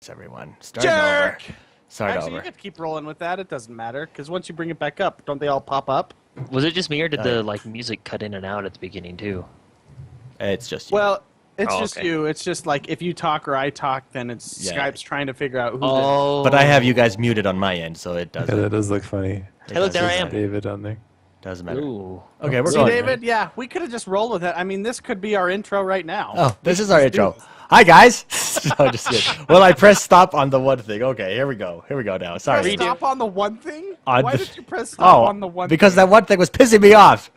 Everyone. Jerk! Start Actually, over. you get to keep rolling with that. It doesn't matter, because once you bring it back up, don't they all pop up? Was it just me, or did Oh, the yeah. music cut in and out at the beginning too? It's just you. Well, it's Oh, just okay. you. It's just like if you talk or I talk, then it's Yeah. Skype's trying to figure out who. Oh, But I have you guys muted on my end, so it doesn't. Yeah, that does look funny. Hey, look, there I am. David on there. Doesn't matter. Ooh. Okay, we're See, going. David? Yeah, we could have just rolled with it. I mean, this could be our intro right now. Oh, this is our intro. Hi guys. No, just kidding. Well, I pressed stop on the one thing. Okay, here we go. Here we go now. Press Sorry. stop on the one thing? On Why the- did you press stop on the one because thing? that one thing was pissing me off.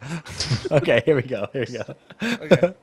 Okay, here we go. Here we go. Okay.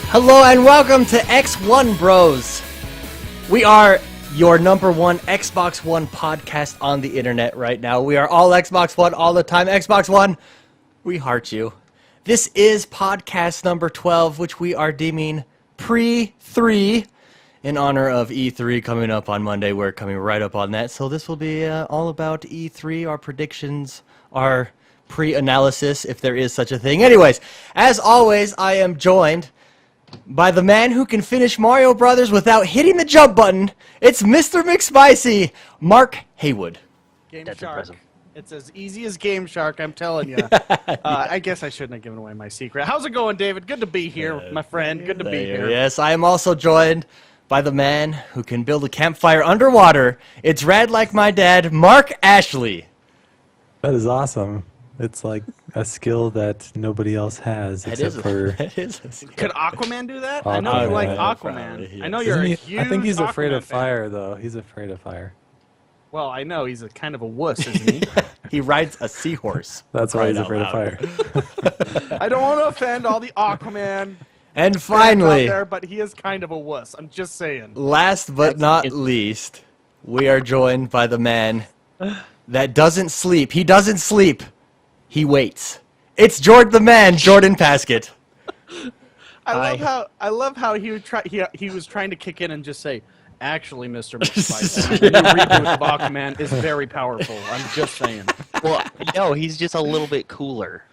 Hello and welcome to X1 Bros. We are your number one Xbox One podcast on the internet right now. We are all Xbox One all the time. Xbox One, we heart you. This is podcast number 12, which we are deeming pre-3 in honor of E3 coming up on Monday. We're coming right up on that. So this will be all about E3, our predictions, our pre-analysis, if there is such a thing. Anyways, as always, I am joined by the man who can finish Mario Brothers without hitting the jump button. It's Mr. McSpicy, Mark Haywood. Game That's Shark. impressive. It's as easy as Game Shark, I'm telling you. I guess I shouldn't have given away my secret. How's it going, David? Good to be here, my friend. Good to be here. Yes, I am also joined by the man who can build a campfire underwater. It's rad like my dad, Mark Ashley. That is awesome. It's like a skill that nobody else has except for. That is a skill. Could Aquaman do that? I know you Aquaman, like probably, Aquaman. yes. I know you're a huge I think he's afraid Aquaman of fan. fire, though. He's afraid of fire. Well, I know he's a kind of a wuss, isn't he? He rides a seahorse. That's why he's Right afraid out of fire. I don't want to offend all the Aquaman And fans finally, out there, but he is kind of a wuss. I'm just saying. last but not least, we are joined by the man that doesn't sleep. He doesn't sleep. He waits. It's Jordan the man, Jordan Paskett. I love how he would he was trying to kick in and just say, "Actually, Mr. McSpicy, the new reboot of Aquaman is very powerful." I'm just saying. Well, no, he's just a little bit cooler.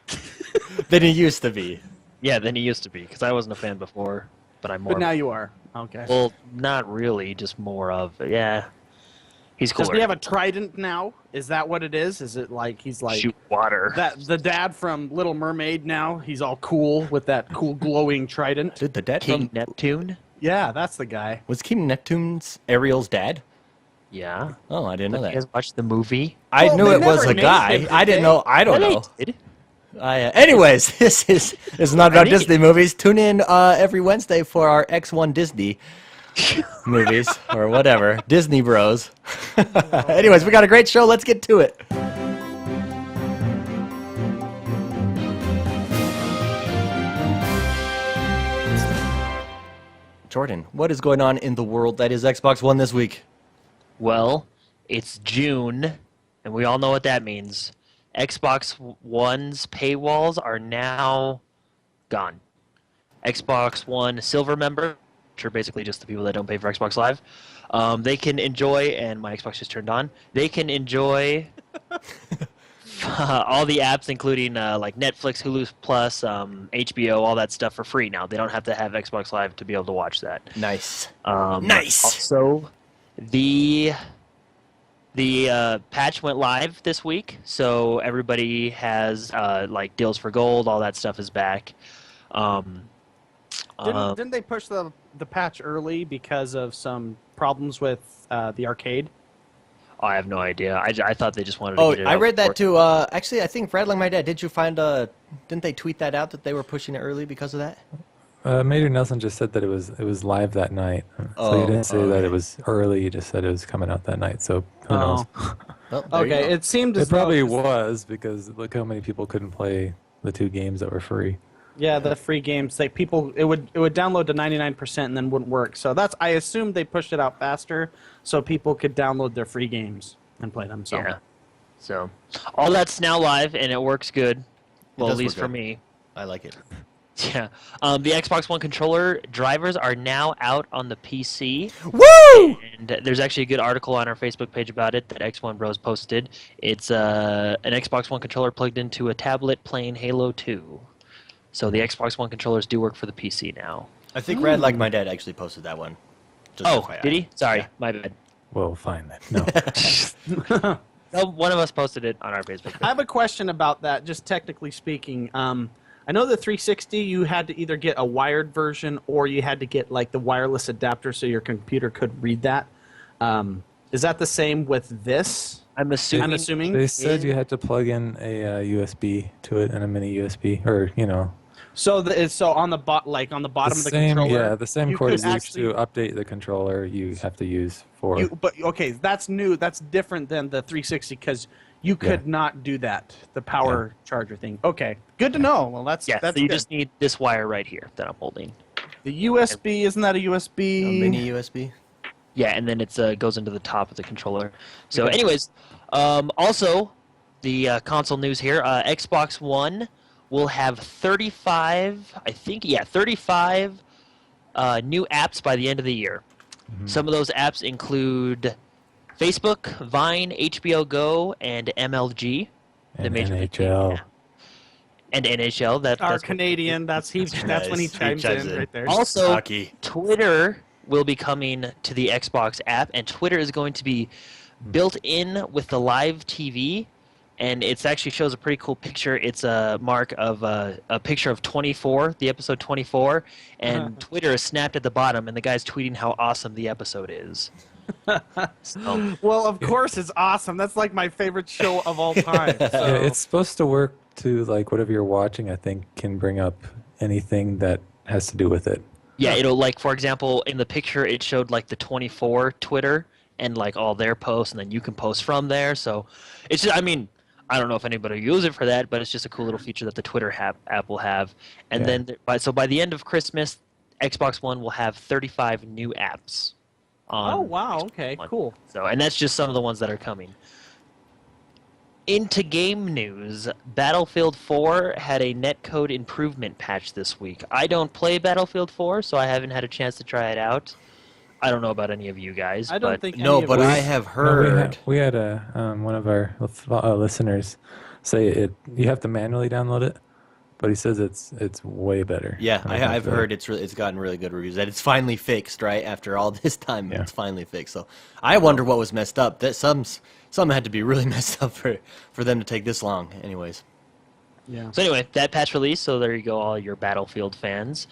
Than he used to be. Yeah, than he used to be, because I wasn't a fan before, but I'm more. But now you are. Okay. Well, not really, just more of. Yeah, he's cooler. Does he have a trident now? Is that what it is? Is it like he's like shoot water? that the dad from Little Mermaid now? He's all cool with that cool glowing trident. Dude, the dad King from... Neptune? Yeah, that's the guy. Was King Neptune's Ariel's dad? Yeah. Oh, I didn't know You that. guys watched the movie? I Well, knew they it was never a named guy. him, I did didn't they? know. I don't Yeah, know. they did. Anyways, this is not about I think Disney movies. Tune in every Wednesday for our X1 Disney movies or whatever. Disney Bros. Anyways, we got a great show. Let's get to it. Jordan, what is going on in the world that is Xbox One this week? Well, it's June, and we all know what that means. Xbox One's paywalls are now gone. Xbox One Silver member, which are basically just the people that don't pay for Xbox Live, they can enjoy, and my Xbox just turned on, they can enjoy all the apps, including like Netflix, Hulu Plus, HBO, all that stuff for free now. They don't have to have Xbox Live to be able to watch that. Nice. Nice. Also, the patch went live this week, so everybody has like deals for gold. All that stuff is back. Didn't they push the patch early because of some problems with the arcade? I have no idea. I thought they just wanted to Oh, get it I out read that before- too. Actually, I think Rattling My Dad, did you find, didn't they tweet that out that they were pushing it early because of that? Major Nelson just said that it was live that night. So Oh, he didn't say that okay. it was early. He just said it was coming out that night. So who knows? Well, there you Okay, go. it seemed as It probably though was because look how many people couldn't play the two games that were free. Yeah, the free games. Like people, it would download to 99% and then wouldn't work. So I assumed they pushed it out faster so people could download their free games and play them. So Yeah. So all that's now live and it works good. Well, at does least work for good. me. I like it. Yeah. The Xbox One controller drivers are now out on the PC. Woo! And there's actually a good article on our Facebook page about it that X1 Bros posted. It's an Xbox One controller plugged into a tablet playing Halo 2. So the Xbox One controllers do work for the PC now. I think Rad Like My Dad actually posted that one. Just Oh, FYI. did he? Sorry, Yeah. my bad. Well, fine then. No. No, one of us posted it on our Facebook page. I have a question about that. Just technically speaking, I know the 360 you had to either get a wired version or you had to get like the wireless adapter so your computer could read that. Is that the same with this? I'm assuming. I'm assuming. They said you had to plug in a USB to it and a mini USB, or So on the on the bottom of the same, controller. yeah, the same you cord could is used actually- to update the controller. You have to use for. But okay, that's new. That's different than the 360 because you could not do that. The power charger thing. Okay, good to know. Well, that's Yeah, that's so you good. just need this wire right here that I'm holding. The USB, isn't that a USB? A mini USB. Yeah, and then it goes into the top of the controller. So, Okay. anyways, also the console news here: Xbox One will have 35, I think, 35 new apps by the end of the year. Some of those apps include Facebook, Vine, HBO Go, and MLG, the And Major League NHL. Gaming app. And NHL. Our That's Canadian. That's when he Nice. chimes in right there. Also, Hockey. Twitter will be coming to the Xbox app, and Twitter is going to be built in with the live TV, and it actually shows a pretty cool picture. It's a mark of a picture of 24, the episode 24, and Twitter is snapped at the bottom, and the guy's tweeting how awesome the episode is. So, Well, of course, it's awesome. That's like my favorite show of all time. So. Yeah, it's supposed to work to like whatever you're watching. I think can bring up anything that has to do with it. yeah, it'll like, for example, in the picture, it showed like the 24 Twitter and like all their posts, and then you can post from there. So it's just, I mean, I don't know if anybody will use it for that, but it's just a cool little feature that the Twitter app will have. And Yeah. then, by the end of Christmas, Xbox One will have 35 new apps. On Oh wow! Okay, One. cool. So, and that's just some of the ones that are coming. Into game news, Battlefield 4 had a netcode improvement patch this week. I don't play Battlefield 4, so I haven't had a chance to try it out. I don't know about any of you guys. I don't but think No, any of but us- I have No, heard. we had one of our listeners say it. You have to manually download it, but he says it's way better. Yeah, when it comes I've to heard it's gotten really good reviews. That it's finally fixed, right? After all this time, Yeah. it's finally fixed. So I wonder what was messed up. That some had to be really messed up for them to take this long. Anyways, Yeah. So anyway, that patch released, so there you go, all your Battlefield fans.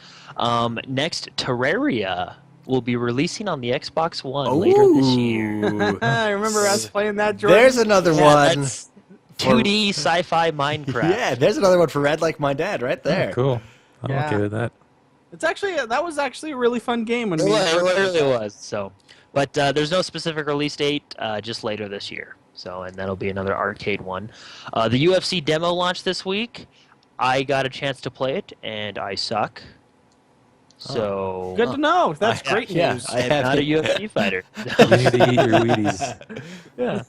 Next, Terraria will be releasing on the Xbox One later this year. Ooh. I remember us playing that. Jordan. There's another Yeah, one. that's 2D sci-fi Minecraft. Yeah, there's another one for Rad Like My Dad right there. Oh, cool. I'm Yeah. okay with that. It's actually that was actually a really fun game when It we. really was. So, but there's no specific release date, just later this year. So, and that'll be another arcade one. The UFC demo launched this week. I got a chance to play it, and I suck. So, Good to know. That's I- great yeah, news. I I'm have not a it. UFC fighter. You need to eat your Wheaties. Yeah.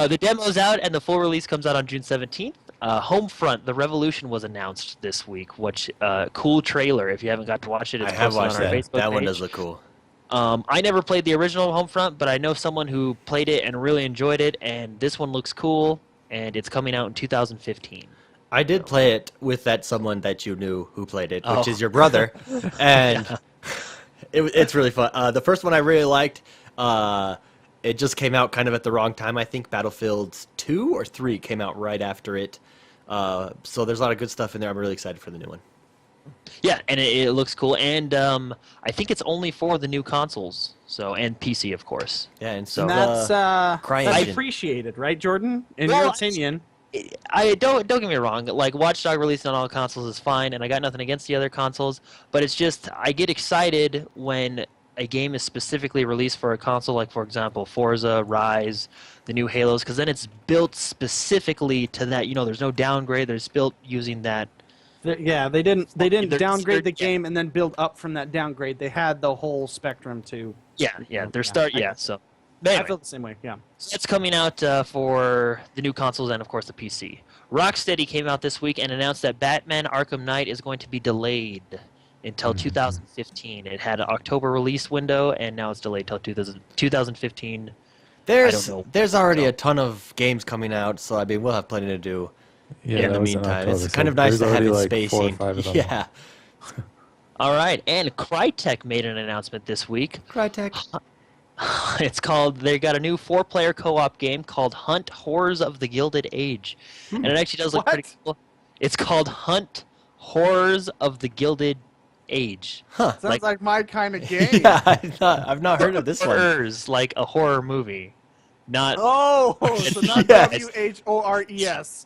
The demo's out, and the full release comes out on June 17th. Homefront: The Revolution was announced this week, which cool trailer. If you haven't got to watch it, it's I have posted on watched our that. Facebook That one page. does look cool. I never played the original Homefront, but I know someone who played it and really enjoyed it, and this one looks cool, and it's coming out in 2015. I did play it with that someone that you knew who played it, which Oh. is your brother, and it's really fun. The first one I really liked. It just came out kind of at the wrong time. I think Battlefield 2 or 3 came out right after it. So there's a lot of good stuff in there. I'm really excited for the new one. Yeah, and it looks cool, and I think it's only for the new consoles, so and PC, of course. Yeah, and So- And that's CryEngine. appreciated, right, Jordan? In Well, your I- opinion. I don't get me wrong. Like Watch Dogs released on all consoles is fine, and I got nothing against the other consoles. But it's just I get excited when a game is specifically released for a console, like for example Forza, Rise, the new Halos, because then it's built specifically to that. You know, there's no downgrade. There's built using that Yeah, they didn't They're downgrade the yeah. game and then build up from that downgrade. They had the whole spectrum to. Yeah. They're so. But I anyway, feel the same way. Yeah. so it's coming out for the new consoles and of course the PC. Rocksteady came out this week and announced that Batman: Arkham Knight is going to be delayed until 2015. It had an October release window, and now it's delayed till 2015. There's already So- a ton of games coming out, so I mean we'll have plenty to do Yeah, in that the was in meantime. October, It's kind so of nice there's to have already it like spacing. 4 or 5 of them. Yeah. All right, and Crytek made an announcement this week. Crytek. It's called. They got a new 4-player co-op game called Hunt: Horrors of the Gilded Age, and it actually does look pretty cool. It's called Hunt: Horrors of the Gilded Age. Huh. Sounds like my kind of game. Yeah, I've not heard of this one. Horrors, like a horror movie, not. Oh, so not Yes. WHORES.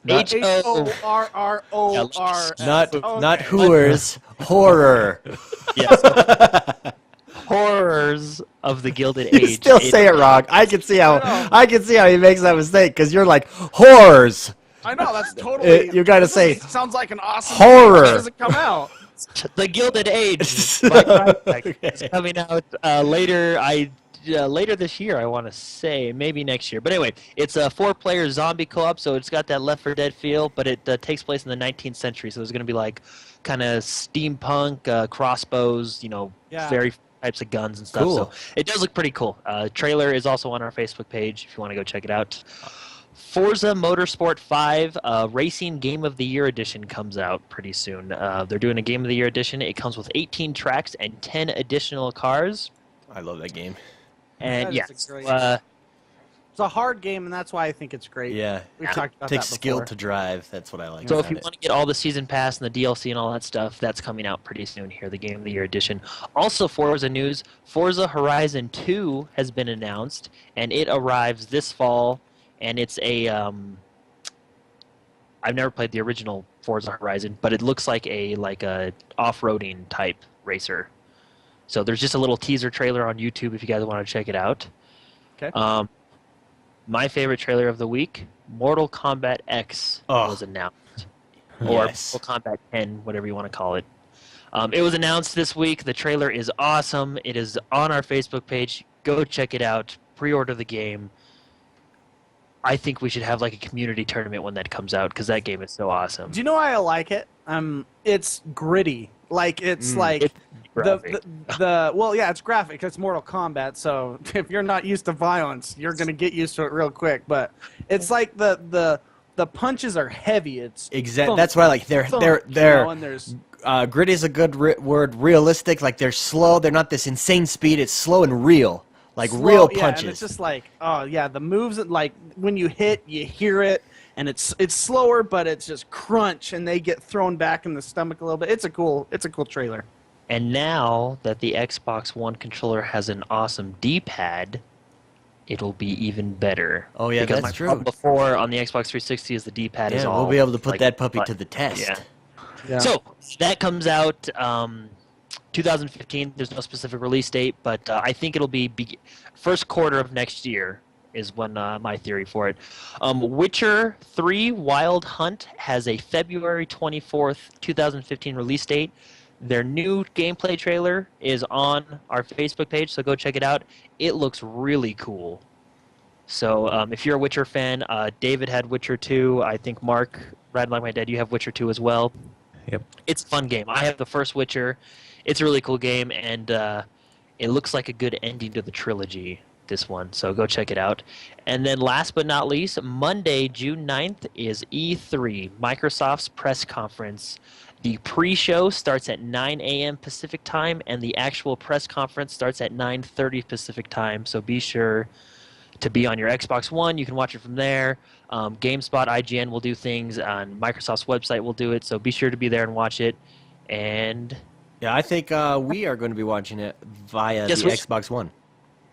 HORRORS. Not Hooers, horror. Yes. Horrors of the Gilded Age. You still say it wrong. I can see how he makes that mistake because you're like horrors. I know, that's totally. You gotta say Sounds like an awesome horror. Game. When does it come out? The Gilded Age by Crytek. It's coming out later this year, I want to say, maybe next year. But anyway, it's a 4-player zombie co-op, so it's got that Left 4 Dead feel, but it takes place in the 19th century, so there's going to be like kind of steampunk crossbows, Yeah. very types of guns and stuff. Cool. So it does look pretty cool. Trailer is also on our Facebook page if you want to go check it out. Forza Motorsport 5 Racing Game of the Year Edition comes out pretty soon. They're doing a Game of the Year Edition. It comes with 18 tracks and 10 additional cars. I love that game. And That yeah, is a great- so, It's a hard game, and that's why I think it's great. Yeah. We've talked about Takes that skill before. to drive. That's what I like. so if about you it. want to get all the season pass and the DLC and all that stuff, that's coming out pretty soon here, the Game of the Year edition. Also, Forza news, Forza Horizon 2 has been announced, and it arrives this fall, and it's a I've never played the original Forza Horizon, but it looks like a off-roading type racer. So there's just a little teaser trailer on YouTube if you guys want to check it out. Okay. My favorite trailer of the week, Mortal Kombat X was announced. Or Yes. Mortal Kombat 10, whatever you want to call it. It was announced this week. The trailer is awesome. It is on our Facebook page. Go check it out. Pre-order the game. I think we should have like a community tournament when that comes out because that game is so awesome. Do you know why I like it? It's gritty. Like it's like It's graphic. well, yeah, it's graphic. It's Mortal Kombat, so if you're not used to violence, you're gonna get used to it real quick. But it's like the punches are heavy. It's Exactly. thump, That's why I like they're thump, and there's gritty is a good word. Realistic, like they're slow. They're not this insane speed. It's slow and real, like slow, real yeah, punches. and it's just like the moves like when you hit, you hear it, and it's slower, but it's just crunch, and they get thrown back in the stomach a little bit. It's a cool trailer. And now that the Xbox One controller has an awesome D-pad, it'll be even better. Oh, yeah, because that's my true. problem before on the Xbox 360 is the D-pad is Yeah, all. we'll be able to put like, that puppy to button. the test. Yeah. Yeah. So that comes out 2015. There's no specific release date, but I think it'll be first quarter of next year is when my theory for it. Witcher 3 Wild Hunt has a February 24th, 2015 release date. Their new gameplay trailer is on our Facebook page, so go check it out. It looks really cool. So if you're a Witcher fan, David had Witcher 2. I think Mark, Rad Like My Dad, you have Witcher 2 as well. Yep. It's a fun game. I have the first Witcher. It's a really cool game, and it looks like a good ending to the trilogy, this one. So go check it out. And then last but not least, Monday, June 9th, is E3, Microsoft's press conference. The pre-show starts at 9 a.m. Pacific time, and the actual press conference starts at 9:30 Pacific time. So be sure to be on your Xbox One. You can watch it from there. GameSpot, IGN will do things. On Microsoft's website will do it. So be sure to be there and watch it. And Yeah, I think we are going to be watching it via Yes, the we- Xbox One.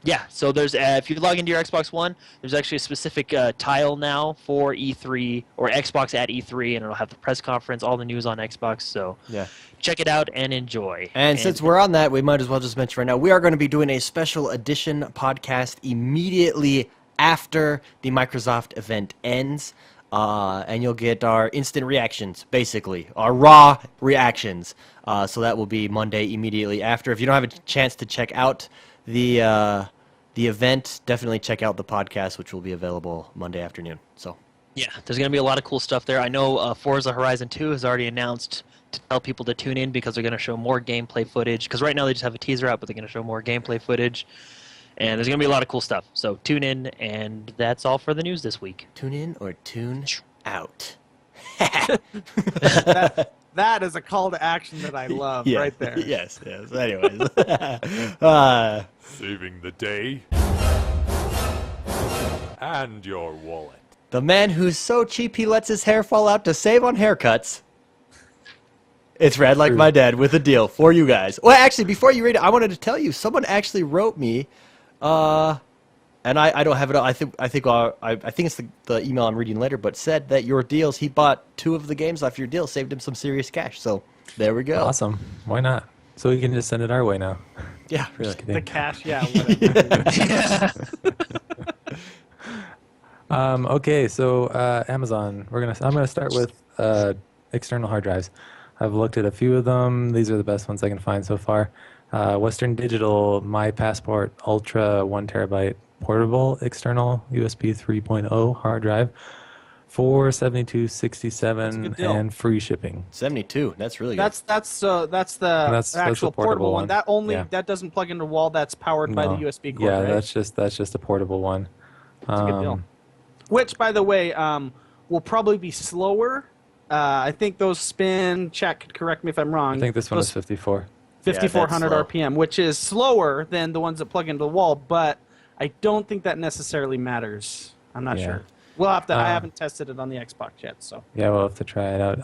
yeah, so there's if you log into your Xbox One, there's actually a specific tile now for E3 or Xbox at E3, and it'll have the press conference, all the news on Xbox. So Yeah. check it out and enjoy. And since we're on that, we might as well just mention right now, we are going to be doing a special edition podcast immediately after the Microsoft event ends. and you'll get our instant reactions, basically, our raw reactions. So that will be Monday immediately after. If you don't have a chance to check out the event, definitely check out the podcast, which will be available Monday afternoon. So. Yeah, there's going to be a lot of cool stuff there. I know Forza Horizon 2 has already announced to tell people to tune in because they're going to show more gameplay footage. Because right now they just have a teaser out, but they're going to show more gameplay footage. And there's going to be a lot of cool stuff. So tune in, and that's all for the news this week. Tune in or tune out. That is a call to action that I love right there. Yes. Anyways. Saving the day and your wallet. The man who's so cheap he lets his hair fall out to save on haircuts. It's Red Like My Dad with a deal for you guys. Well, actually, before you read it, I wanted to tell you, someone actually wrote me, and I don't have it. I think it's the email I'm reading later, but said that your deals, he bought 2 of the games off your deal, saved him some serious cash. So there we go. Awesome. Why not? So we can just send it our way now. Yeah, really. The cash, yeah. Whatever. Okay, so Amazon. I'm gonna start with external hard drives. I've looked at a few of them. These are the best ones I can find so far. Western Digital My Passport Ultra 1 terabyte portable external USB 3.0 hard drive for $72.67 and free shipping. 72. That's really good. That's the actual portable one. That doesn't plug into the wall. That's powered by the USB cord. Yeah, right? that's just a portable one. That's a good deal. Which, by the way, will probably be slower. I think those spin. Chat could correct me if I'm wrong. I think this one is 54. 5,400 slow. RPM, which is slower than the ones that plug into the wall, but I don't think that necessarily matters. I'm not sure. We'll have to. I haven't tested it on the Xbox yet, so. Yeah, we'll have to try it out.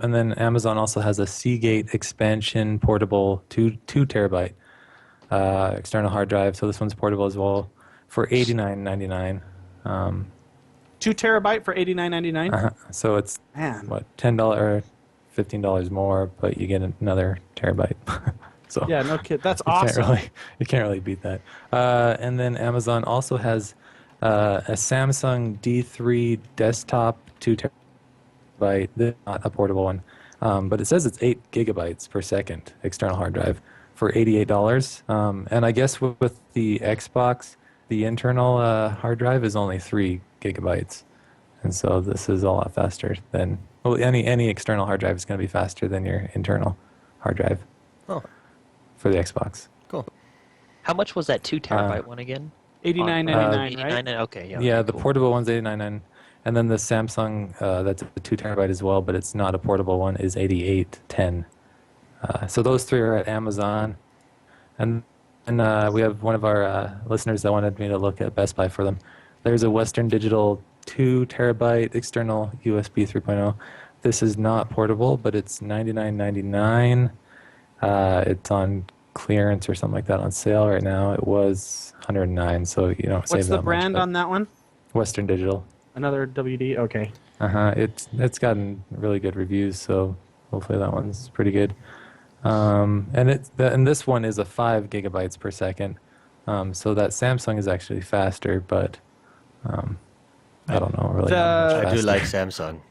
And then Amazon also has a Seagate expansion portable 2 terabyte external hard drive. So this one's portable as well for $89.99. 2 terabyte for $89.99. So it's Man. $10 or $15 more, but you get another terabyte. So Yeah, no kid. That's you awesome. You can't really beat that. And then Amazon also has a Samsung D3 desktop 2 terabyte. Not a portable one, but it says it's 8 gigabytes per second external hard drive for $88. And I guess with the Xbox, the internal hard drive is only 3 gigabytes, and so this is a lot faster than any external hard drive is going to be faster than your internal hard drive. Oh, for the Xbox. cool. How much was that 2 terabyte one again? $89.99, right? 89. Okay, yeah. Yeah, okay, the cool. portable one's $89.99, and then the Samsung that's a 2 terabyte as well, but it's not a portable one, is $88.10. So those 3 are at Amazon, and we have one of our listeners that wanted me to look at Best Buy for them. There's a Western Digital 2 terabyte external USB 3.0. This is not portable, but it's $99.99. It's on clearance or something like that on sale right now. It was $109, so you don't save What's that the brand much, on that one? Western Digital. Another WD? Okay. It's gotten really good reviews, so hopefully that one's pretty good. And this one is a 5 gigabytes per second. So that Samsung is actually faster, but I don't know really. how much I do faster. like Samsung.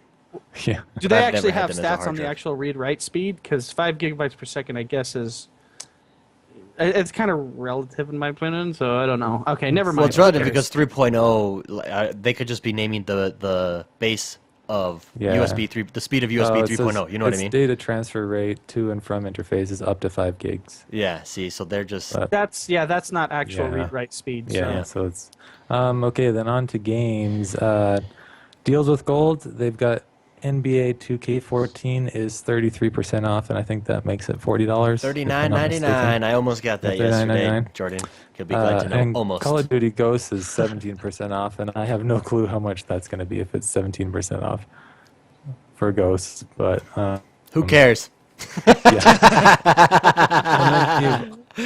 Yeah. Do they I've actually never had have them as a stats hard on the drive. actual read-write speed? Because 5 gigabytes per second, I guess, it's kind of relative in my opinion, so I don't know. Okay, never mind. Well, it's relative because 3.0, they could just be naming the base of Yeah. USB 3, the speed of USB it says 3.0. You know what I its mean? data transfer rate to and from interfaces up to 5 gigs. Yeah. See, so they're just. But- That's not actual Yeah. read-write speed. Yeah, So. so it's okay. Then on to games. Deals with gold. They've got NBA 2K14 is 33% off, and I think that makes it $40. $39.99. I almost got that Yeah, yesterday, $39.99. Jordan. You'll be glad to know. And Almost. Call of Duty Ghosts is 17% off, and I have no clue how much that's going to be if it's 17% off for Ghosts. But Who cares?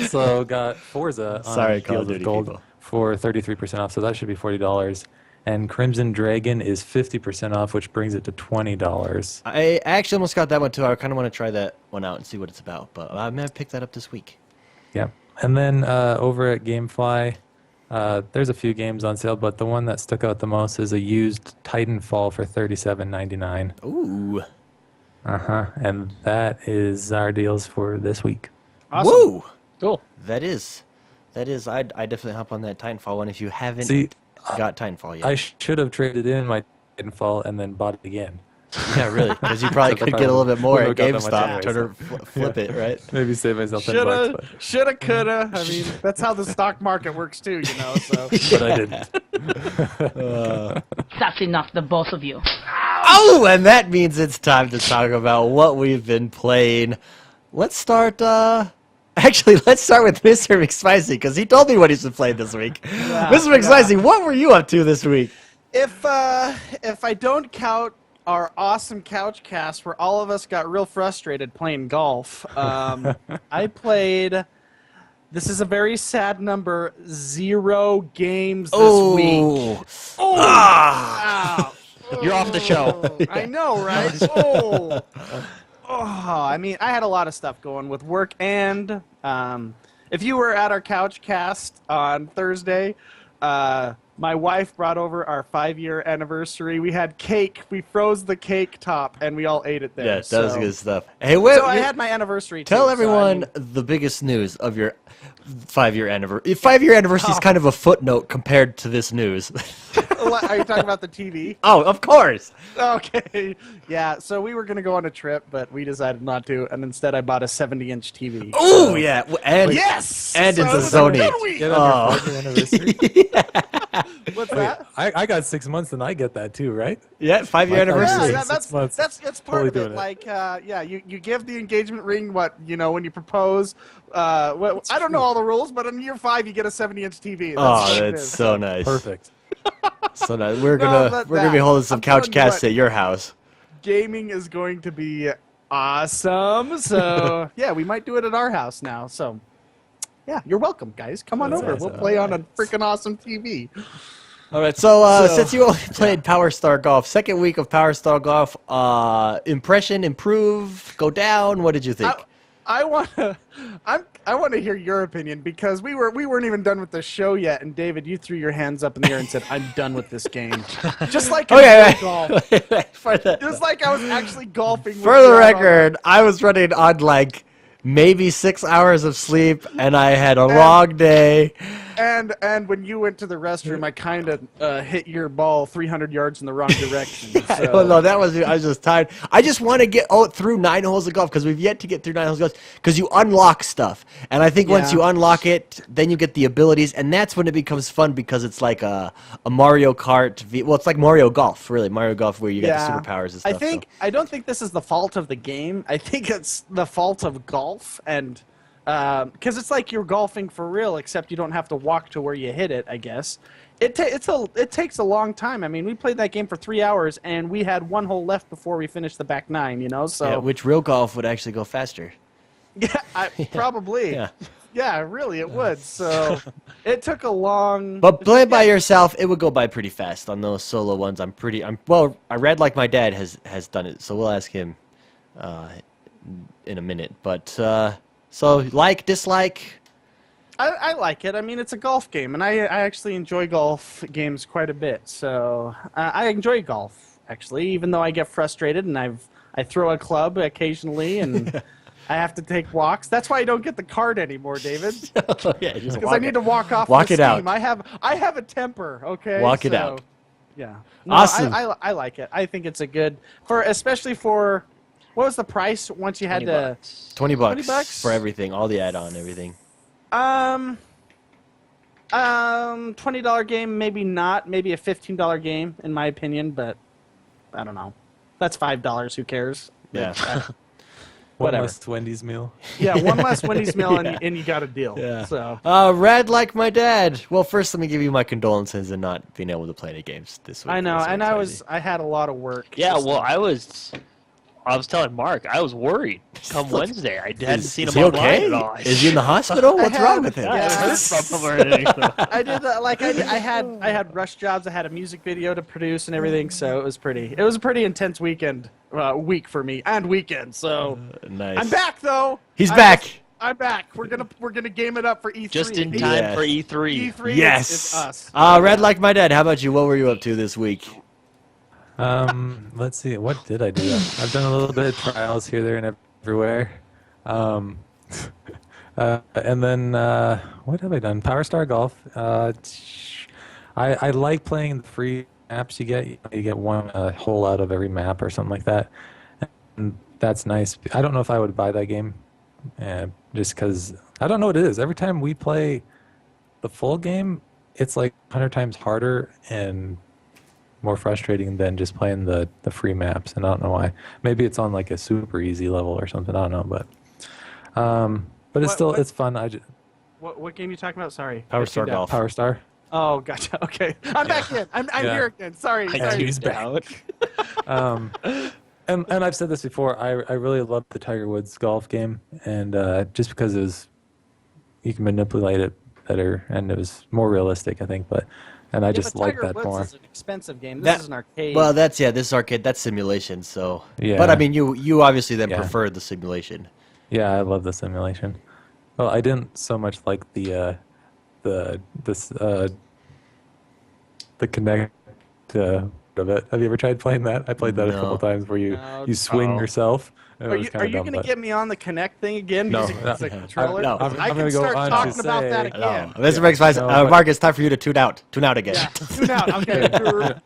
so got Forza on Sorry, Call of Deals with Duty Gold people. for 33% off, so that should be $40. And Crimson Dragon is 50% off, which brings it to $20. I actually almost got that one too. I kind of want to try that one out and see what it's about, but I'm gonna pick that up this week. Yeah. And then over at GameFly, There's a few games on sale, but the one that stuck out the most is a used Titanfall for $37.99. Ooh. And that is our deals for this week. Awesome. Woo! Cool. That is. I definitely hop on that Titanfall one if you haven't See, got Titanfall yet. I should have traded in my Titanfall and then bought it again. Yeah, really, because you probably could get a little bit more at Wouldn't have got that GameStop. much Turn anyway, or flip it, right? Maybe save myself $10, Shoulda, coulda. I mean, that's how the stock market works too, you know. So. but I didn't. That's enough, the both of you. Oh, and that means it's time to talk about what we've been playing. Let's start. Actually, let's start with Mr. McSpicy because he told me what he's been playing this week. Mr. McSpicy, what were you up to this week? If I don't count our awesome couch cast where all of us got real frustrated playing golf, I played. This is a very sad number. 0 games this week. Ah! Ow. You're off the show. I know, right? Oh. I mean, I had a lot of stuff going with work, and if you were at our couch cast on Thursday, my wife brought over our 5-year anniversary. We had cake. We froze the cake top, and we all ate it there. Yeah, that was good stuff. Hey, wait, So I had my anniversry. tell too, everyone so, I mean, the biggest news of your 5-year anniversary. 5-year anniversary is kind of a footnote compared to this news. Are you talking about the TV? Oh, of course. Okay. Yeah. So we were gonna go on a trip, but we decided not to, and instead I bought a 70-inch TV. Oh, yeah. And Yes. And So it's it a was Sony. good week. Get on your 5-year anniversary. What's that? I got 6 months and I get that too, right? Yeah, 5-year anniversary. Yeah, Six months. that's part Totally of it. doing it. Like, yeah, you give the engagement ring. What when you propose. I don't know all the rules, but in year 5 you get a 70-inch TV. Oh, what it that's is. so nice. Perfect. So nice. We're No, gonna but we're gonna be that- holding some I'm couch telling you casts what. at your house. Gaming is going to be awesome. So yeah, we might do it at our house now. So yeah, you're welcome, guys. Come on That's over. awesome. We'll play on a freaking awesome TV. All right. So, So- since you only played Power Star Golf, second week of Power Star Golf, impression improve, go down. What did you think? I want to hear your opinion because we weren't even done with the show yet, and David, you threw your hands up in the air and said, "I'm done with this game," just like in Okay. real golf. For the, Just like I was actually golfing. with for the you on- record, I was running on like maybe 6 hours of sleep, and I had a long day. And when you went to the restroom, I kind of hit your ball 300 yards in the wrong direction. I So. don't know. I was just tired. I just want to get through 9 holes of golf because we've yet to get through 9 holes of golf because you unlock stuff. And I think once Yeah. you unlock it, then you get the abilities, and that's when it becomes fun because it's like a Mario Kart. Well, it's like Mario Golf, really. Mario Golf where you get the superpowers and stuff. I don't think this is the fault of the game. I think it's the fault of golf, and because it's like you're golfing for real, except you don't have to walk to where you hit it. I guess it takes a long time. I mean, we played that game for 3 hours, and we had 1 hole left before we finished the back 9. You know, so Yeah, which real golf would actually go faster. yeah, probably. Yeah. Yeah, really, it would. So it took a long. But playing by yourself, it would go by pretty fast on those solo ones. Well, I read like my dad has done it, so we'll ask him in a minute. But so like, dislike. I like it. I mean, it's a golf game, and I actually enjoy golf games quite a bit. So I enjoy golf, actually, even though I get frustrated and I throw a club occasionally, and I have to take walks. That's why I don't get the card anymore, David, Yeah, just because I need to walk off. Walk the it out. steam. I have a temper. Okay, Walk it So, out. Yeah. No, Awesome. I like it. I think it's a good especially for what was the price once you had 20 to. bucks. $20 for everything, all the add-on, everything. $20 game, maybe not. Maybe a $15 game, in my opinion, but I don't know. That's $5. Who cares? Yeah. One Whatever. less Wendy's meal. Yeah, one less Wendy's meal, Yeah. and you got a deal. Yeah. So Red like my dad. Well, first let me give you my condolences in not being able to play any games this week. I know, That's so and exciting. I had a lot of work. Yeah, Just- well, I was telling Mark, I was worried come Wednesday. I hadn't seen is him he online okay? at all. Is he in the hospital? What's wrong with him? Yeah, I Yeah. haven't heard from him or anything, so. I did I had rush jobs. I had a music video to produce and everything, so it was a pretty intense week for me and weekend. So Nice. I'm back though. He's I back. I'm back. We're gonna game it up for E3. Just in time Yes. for E3. E3 Yes. is us. Red like my dad. How about you? What were you up to this week? Let's see. What did I do? I've done a little bit of trials here, there, and everywhere. And then what have I done? Power Star Golf. I like playing the free maps you get. You get one hole out of every map or something like that. And that's nice. I don't know if I would buy that game, just because I don't know what it is. Every time we play the full game, it's like 100 times harder and more frustrating than just playing the free maps. And I don't know why. Maybe it's on like a super easy level or something. I don't know, but it's fun. What game are you talking about? Sorry. Power Star Golf. Power Star. Oh, gotcha. Okay, I'm back in. I'm here again. Sorry. He's back. And I've said this before. I really love the Tiger Woods golf game, and just because you can manipulate it better, and it was more realistic, I think. I just like that more. Is an expensive game. This is an arcade. Well, this is arcade. That's simulation. So, Yeah. But I mean, you obviously then Yeah. preferred the simulation. Yeah, I love the simulation. Well, I didn't so much like the Connect of it. Have you ever tried playing that? I played that a couple No. times where you No. swing yourself. And Are it was you kinda dumb, going to but- get me on the Connect thing again? No, Because no. it's a controller. No. I'm I gonna can go start on to talking about that say- again. Mr. Briggs, No, but- Mark, it's time for you to tune out. Tune out again. Yeah. Tune out. Okay.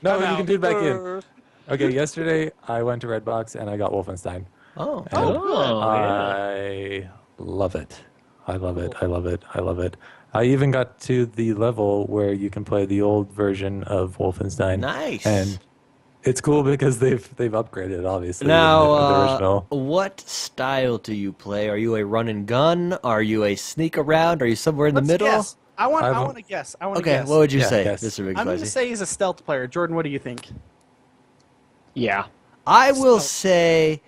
No, I'm you out. can tune back in. Okay, yesterday I went to Redbox and I got Wolfenstein. Oh. And Oh, I love it. I love it. I love it. I love it. I even got to the level where you can play the old version of Wolfenstein. Nice. And it's cool because they've upgraded it, obviously. Now, the original. what style do you play? Are you a run and gun? Are you a sneak around? Are you somewhere in Let's the middle? guess. I want I've- to guess. I want to Okay, guess. what would you Yeah, say, guess. Mr. Big I'm going to Spicy? say he's a stealth player. Jordan, what do you think? Yeah. I will Stealth. say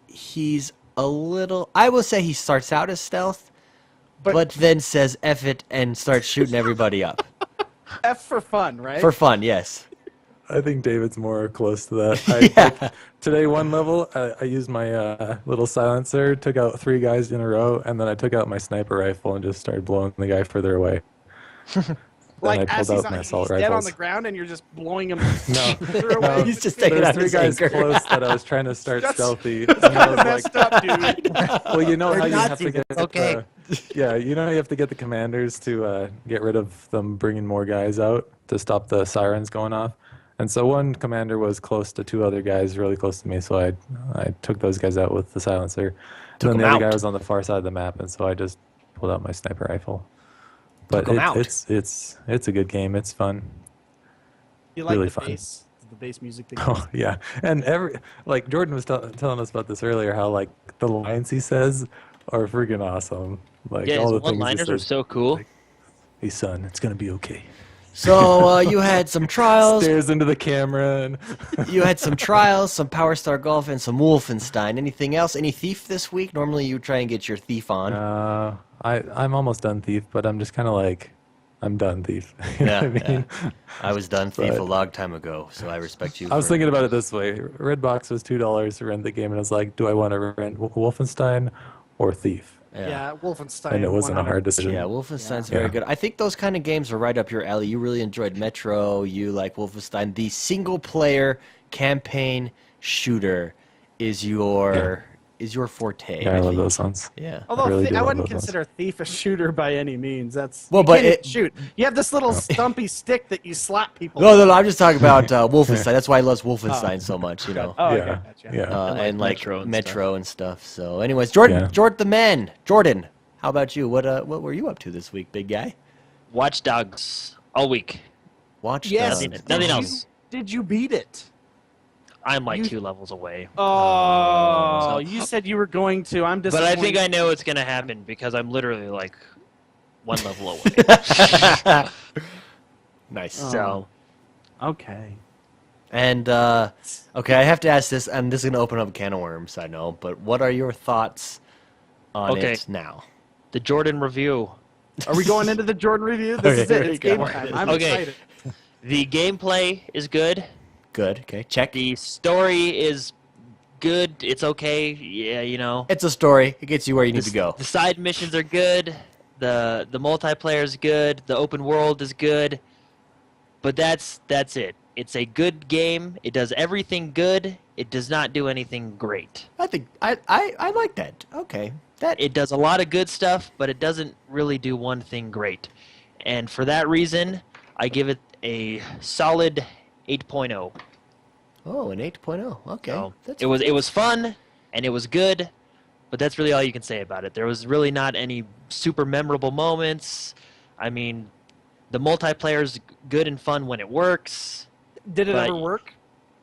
he's a little. I will say he starts out as stealth, but then says F it and starts shooting everybody up. F for fun, right? For fun, yes. I think David's more close to that. Yeah. Today, one level, I used my little silencer, took out 3 guys in a row, and then I took out my sniper rifle and just started blowing the guy further away. like I as pulled he's, out my he's assault dead on rifles. the ground and you're just blowing him No. further away. He's just taking There out were 3 his guys anger. close that I was trying to start That's- stealthy. That's and I kind was of like, messed up, dude. well, you know They're how you have to Nazis, get it's okay. yeah, you know you have to get the commanders to get rid of them bringing more guys out to stop the sirens going off. And so one commander was close to 2 other guys really close to me, so I took those guys out with the silencer. Took and then the 'em other out. guy was on the far side of the map, and so I just pulled out my sniper rifle. But Took 'em out. it's a good game. It's fun. You like Really the fun. bass music thing. Oh yeah, and like Jordan was telling us about this earlier, how like the lines he says are freaking awesome. Like Yeah, all his the things he one-liners are says. so cool. Like, hey son, it's gonna be okay. So you had some trials. Stares into the camera and You had some trials, some Power Star Golf, and some Wolfenstein. Anything else? Any Thief this week? Normally you try and get your Thief on. I'm almost done Thief, but I'm just kind of like, I'm done Thief. You know Yeah, what I mean? I was done Thief a But- long time ago, so I respect you. I was for- thinking about it this way: Redbox was $2 to rent the game, and I was like, do I want to rent Wolfenstein or Thief? Yeah, Wolfenstein. And it wasn't a hard 100%. decision. Yeah, Wolfenstein's Yeah. very good. I think those kind of games are right up your alley. You really enjoyed Metro. You like Wolfenstein. The single-player campaign shooter is your forte. Yeah, I love think. those ones. Yeah. Although really do I love wouldn't those ones. consider Thief a shooter by any means. That's Well, you but can't even it- shoot. You have this little stumpy stick that you slap people. No, with. I'm just talking about Wolfenstein. That's why I love Wolfenstein so much. You know. Oh, okay, Yeah, gotcha. yeah. And like Metro Metro, and and stuff. So, anyways, Jordan, Yeah. Jordan, how about you? What were you up to this week, big guy? Watch Dogs all week. Watch Yes. Dogs. Nothing else. Did you beat it? I'm like You- 2 levels away. Oh, So- you said you were going to. I'm But disappointed. I think I know what's going to happen because I'm literally like 1 level away. Nice. So, Okay. And okay, I have to ask this, and this is gonna open up a can of worms, I know. But what are your thoughts on Okay. it now? the Jordan review. Are we going into the Jordan review? This Okay, is it. here we It's go. game time. I'm Okay. excited. The gameplay is good. Good. Okay. Check. The story is good. It's okay. Yeah, you know. It's a story. It gets you where you need to go. The side missions are good. The multiplayer is good. The open world is good. But that's it. It's a good game. It does everything good. It does not do anything great. I think I like that. Okay. It does a lot of good stuff, but it doesn't really do one thing great. And for that reason, I give it a solid 8.0. Oh, an 8.0. Okay. So it was fun and it was good, but that's really all you can say about it. There was really not any super memorable moments. I mean, the multiplayer is good and fun when it works. Did it But- ever work?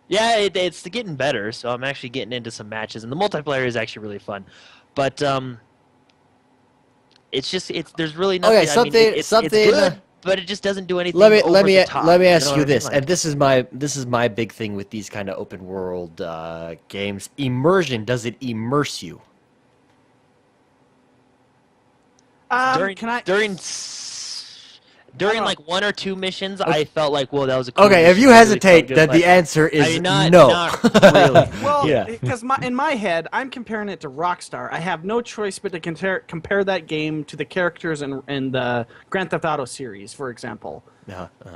Yeah, it's getting better, so I'm actually getting into some matches, and the multiplayer is actually really fun. But there's really nothing. Okay, I mean, it's something- good, but it just doesn't do anything. Let me over the top, let me you ask know you what I mean? this, Like- and this is my big thing with these kind of open world games. Immersion. Does it immerse you? During know. like one or two missions, I felt like, whoa, that was a cool Okay, if mission. you It really hesitate, felt good, then but- the answer is I mean, not no. really. Well, Yeah. because in my head, I'm comparing it to Rockstar. I have no choice but to compare that game to the characters in the Grand Theft Auto series, for example.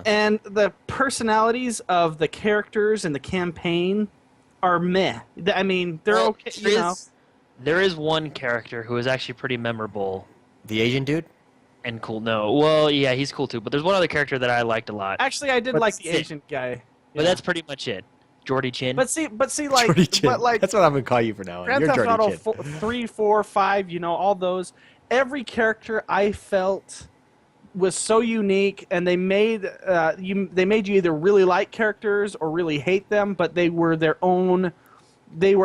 And the personalities of the characters in the campaign are meh. I mean, they're Well, okay. You know, there is one character who is actually pretty memorable The Asian dude? and cool. No, well, yeah, he's cool too. But there's one other character that I liked a lot. actually, I did But like the that's it. Asian guy. But Yeah. that's pretty much it. Jordy Chin. But see, like, Jordy Chin. but like, That's what I'm gonna call you for now. Grand You're Theft Jordy Auto Chin. 3, 4, 5, you know, all those. Every character I felt was so unique, and they made you either really like characters or really hate them, but they were their own. They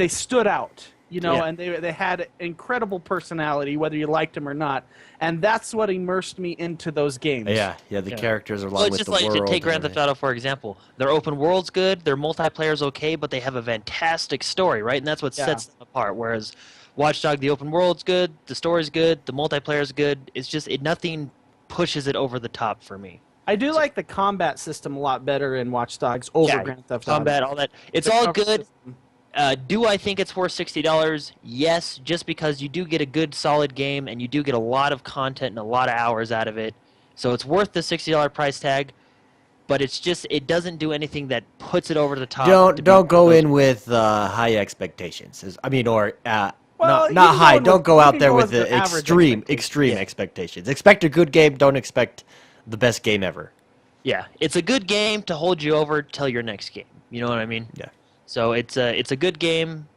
stood out, you know, Yeah. and they had incredible personality, whether you liked them or not, and that's what immersed me into those games. Yeah, the characters are along Well, it's with just the like world. take Grand Theft Auto for example. Their open world's good, their multiplayer's okay, but they have a fantastic story, right? And that's what Yeah. sets them apart. Whereas Watch Dogs, the open world's good, the story's good, the multiplayer's good. It's just nothing pushes it over the top for me. I do like the combat system a lot better in Watch Dogs over Yeah, Grand Theft combat, Auto. all that. It's The all combat good. system. Do I think it's worth $60? Yes, just because you do get a good, solid game, and you do get a lot of content and a lot of hours out of it. So it's worth the $60 price tag, but it doesn't do anything that puts it over the top. to be Don't go one of in with high expectations. I mean, or Well, you not can go high. in Don't with- go you out can there go with with the the average extreme expectations. expectations. Expect a good game. Don't expect the best game ever. Yeah, it's a good game to hold you over till your next game. You know what I mean? Yeah. So it's a good game.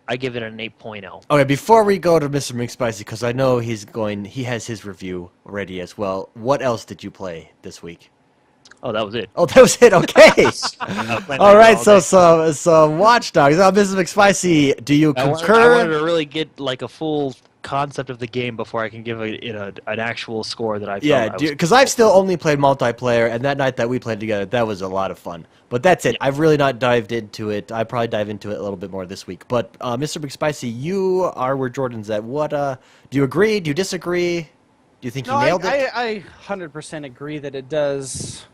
I give it an 8.0. Okay, before we go to Mr. McSpicy, because I know he has his review ready as well. What else did you play this week? Oh, that was it. Oh, that was it. Okay. I was playing All that right. all So day. Watch Dogs. Mr. McSpicy, do you I wanted concur? to really get like a full concept of the game before I can give it an actual score that I felt Yeah, I was because I've still only played multiplayer, and that night that we played together, that was a lot of fun. But that's it. I've really not dived into it. I probably dive into it a little bit more this week. But Mr. McSpicy, you are where Jordan's at. What? Do you agree? Do you disagree? Do you think No, you nailed it? I 100% agree that it does.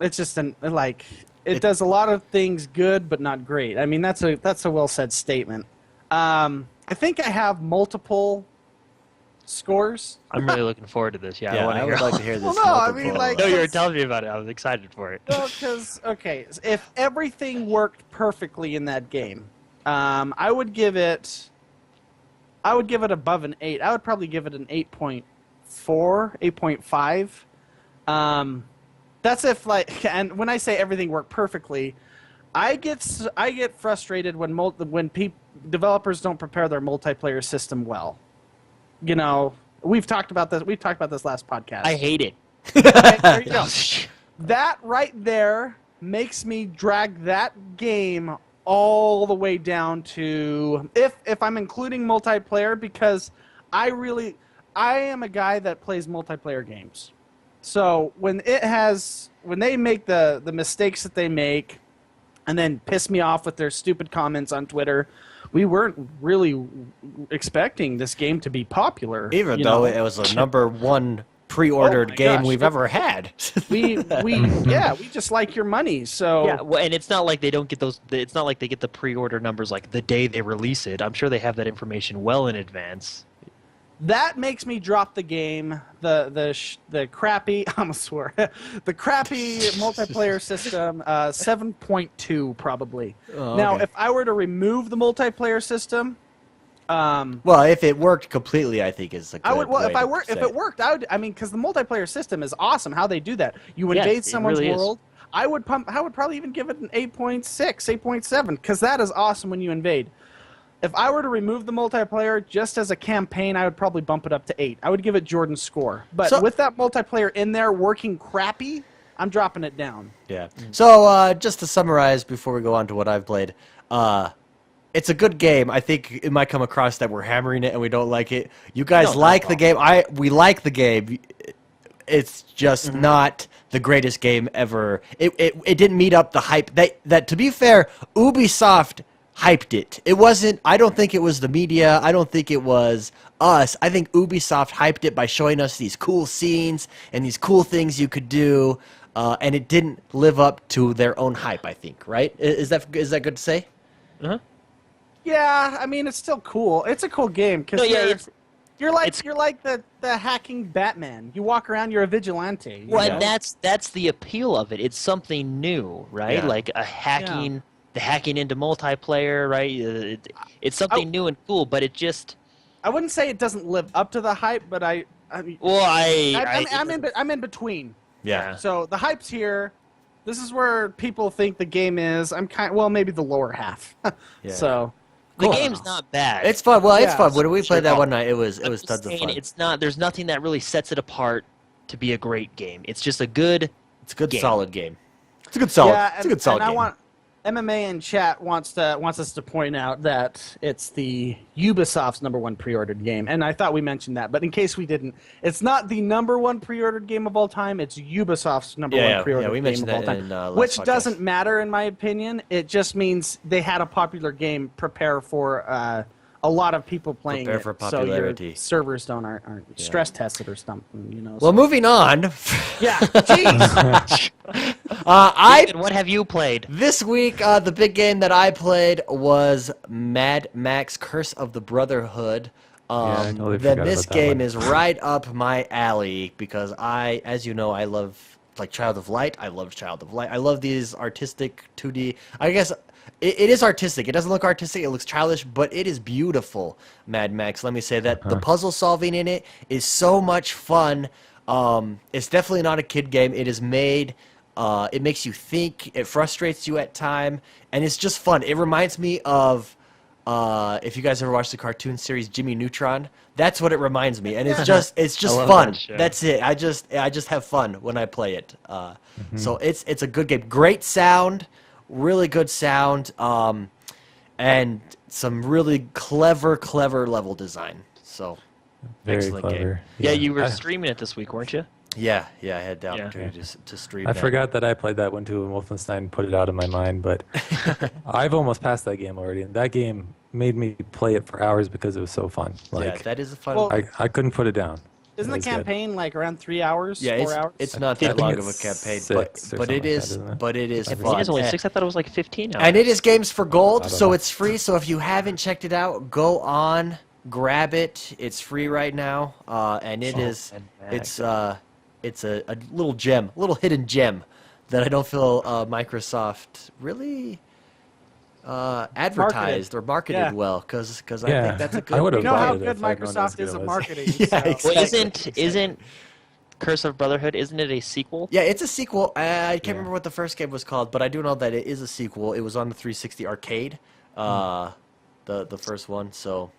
It's just it does a lot of things good, but not great. I mean, that's a well said statement. I think I have multiple scores. I'm really looking forward to this. Yeah, Yeah, I want I to would hear. like to hear this. Well, no, I mean, multiple- like- No, you were telling me about it. I was excited for it. Well, because if everything worked perfectly in that game, I would give it above an 8. I would probably give it an 8.4, 8.5. That's if and when I say everything worked perfectly, I get frustrated when developers don't prepare their multiplayer system well. You know, we've talked about this. We've talked about this last podcast. I hate it. Okay, there you go. That right there makes me drag that game all the way down to if I'm including multiplayer, because I am a guy that plays multiplayer games. So when they make the mistakes that they make and then piss me off with their stupid comments on Twitter, we weren't really expecting this game to be popular. Even you though know? it was a number one pre-ordered Oh my game gosh. we've ever had. we just like your money. So Yeah, well, and it's not like they don't get those. It's not like they get the pre-order numbers like the day they release it. I'm sure they have that information well in advance. that makes me drop the game. The crappy I'm gonna swear the crappy multiplayer system 7.2 probably. Oh, Now, okay. if I were to remove the multiplayer system, Well, if it worked completely, I think is a good I would. Well, way if to it say worked, I would. I mean, because the multiplayer system is awesome. How they do that? You Yeah, invade it someone's really is. world. I would probably even give it an 8.6, 8.7, because that is awesome when you invade. If I were to remove the multiplayer just as a campaign, I would probably bump it up to 8. I would give it Jordan's score. But So- with that multiplayer in there working crappy, I'm dropping it down. Yeah. So just to summarize before we go on to what I've played, it's a good game. I think it might come across that we're hammering it and we don't like it. You guys No, not like at the game. We like the game. It's just not the greatest game ever. It didn't meet up the hype. That to be fair, Ubisoft hyped it. It wasn't. I don't think it was the media. I don't think it was us. I think Ubisoft hyped it by showing us these cool scenes and these cool things you could do. And it didn't live up to their own hype, I think, right? Is that good to say? Uh-huh. Yeah, I mean it's still cool. It's a cool game because No, yeah, you're like it's- you're like the hacking Batman. You walk around, you're a vigilante. Well, you know? and that's the appeal of it. It's something new, right? Yeah. Like the hacking into multiplayer, right? It's something new and cool, but it just. I wouldn't say it doesn't live up to the hype, but I mean, Well, I'm in between. Yeah. So the hype's here. This is where people think the game is. I'm maybe the lower half. Yeah. So the Cool. game's not bad. It's fun. Well, it's Yeah, fun. When we played that sure. one night, it was I'm tons just of saying fun. It's not. There's nothing that really sets it apart to be a great game. It's just a good. It's a good, game. solid game. It's a good solid. yeah, it's a good solid and game. I want MMA in chat wants us to point out that it's the Ubisoft's #1 pre-ordered game, and I thought we mentioned that, but in case we didn't, it's not the #1 pre-ordered game of all time. It's Ubisoft's #1 Yeah, pre-ordered we game mentioned of all that time, in, last which podcast. doesn't matter in my opinion. It just means they had a popular game prepare for a lot of people playing Prepare it, for so your popularity. servers aren't stress tested or something. You know. Well, moving on. yeah, jeez. David, what have you played? This week, the big game that I played was Mad Max: Curse of the Brotherhood. I totally Then forgot this about that game one. is right up my alley because as you know, I love like Child of Light. I love Child of Light. I love these artistic 2D. I guess it is artistic. It doesn't look artistic. It looks childish, but it is beautiful. Mad Max. Let me say that the puzzle solving in it is so much fun. It's definitely not a kid game. It is made. It makes you think. It frustrates you at time, and it's just fun. It reminds me of if you guys ever watched the cartoon series Jimmy Neutron. That's what it reminds me, and it's just love fun. that show. That's it. I just have fun when I play it. So it's a good game. Great sound, really good sound, and some really clever level design. So Very excellent game. clever. Yeah, you were streaming it this week, weren't you? Yeah, I had the Yeah. opportunity to stream. I that. forgot that I played that one too, and Wolfenstein put it out of my mind. But I've almost passed that game already, and that game made me play it for hours because it was so fun. Yeah, Like that is a fun. Well, I couldn't put it down. Isn't It the was good. campaign like around 3 hours? yeah, 4 hours? it's not I that think long of a it's campaign, 6 but or it something like that, is isn't it? but it is I think I think fun. it's only And- 6. I thought it was like 15 hours. And it is Games for Gold, I don't so know. it's free. So if you haven't checked it out, go on, grab it. It's free right now, and it is. It's a little gem, a little hidden gem that I don't feel Microsoft really advertised or marketed Yeah. well, because I Yeah, think that's a I good. would've You know how bought it good if I'd known Microsoft how is good at it was. marketing. Yeah, so- exactly. Well, isn't Curse of Brotherhood? Isn't it a sequel? Yeah, it's a sequel. I can't remember what the first game was called, but I do know that it is a sequel. It was on the 360 arcade, the first one. So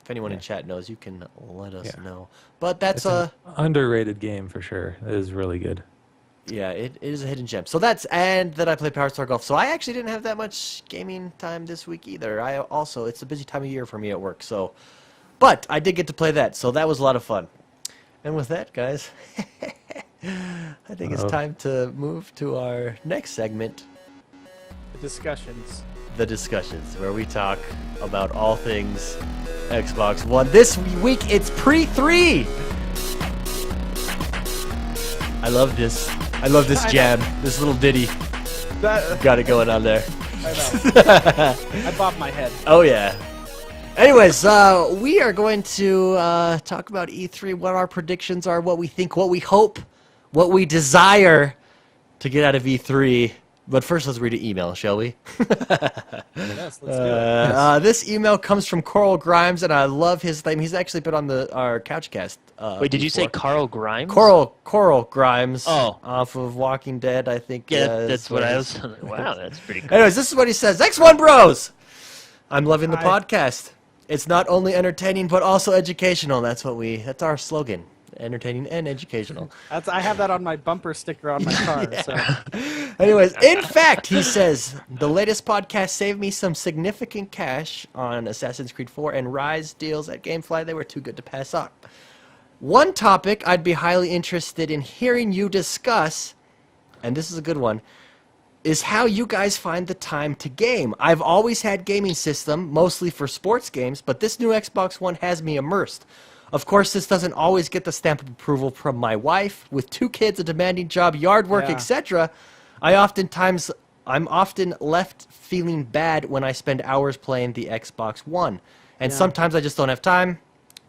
if anyone in chat knows, you can let us Yeah. know. But that's It's an underrated game for sure. It is really good. yeah, it is a hidden gem. So and then I played Power Star Golf. So I actually didn't have that much gaming time this week either. It's a busy time of year for me at work. So, but I did get to play that. So that was a lot of fun. And with that, guys, I think it's Uh-oh. time to move to our next segment, discussions. the discussions, where we talk about all things Xbox One. This week, it's pre-3. I love this. I love this jam. This little ditty. Got it going on there. I know. I bobbed my head. Oh yeah. Anyways, we are going to talk about E3, what our predictions are, what we think, what we hope, what we desire to get out of E3. But first, let's read an email, shall we? Yes, let's do it. This email comes from Coral Grimes, and I love his name. He's actually been on our Couchcast. Wait, did you say before. Carl Grimes? Coral Grimes? Oh. Off of Walking Dead, I think. Yeah, that's what I was. Wow, that's pretty cool. Anyways, this is what he says. X1 Bros! I'm loving the Hi. podcast. It's not only entertaining, but also educational. That's that's our slogan. Entertaining and educational. I have that on my bumper sticker on my car. So. Anyways, in fact, he says, the latest podcast saved me some significant cash on Assassin's Creed 4 and Rise deals at GameFly. They were too good to pass on. One topic I'd be highly interested in hearing you discuss, and this is a good one, is how you guys find the time to game. I've always had gaming system, mostly for sports games, but this new Xbox One has me immersed. Of course, this doesn't always get the stamp of approval from my wife. With 2 kids, a demanding job, yard work, Yeah. etc., I'm often left feeling bad when I spend hours playing the Xbox One. And Yeah. sometimes I just don't have time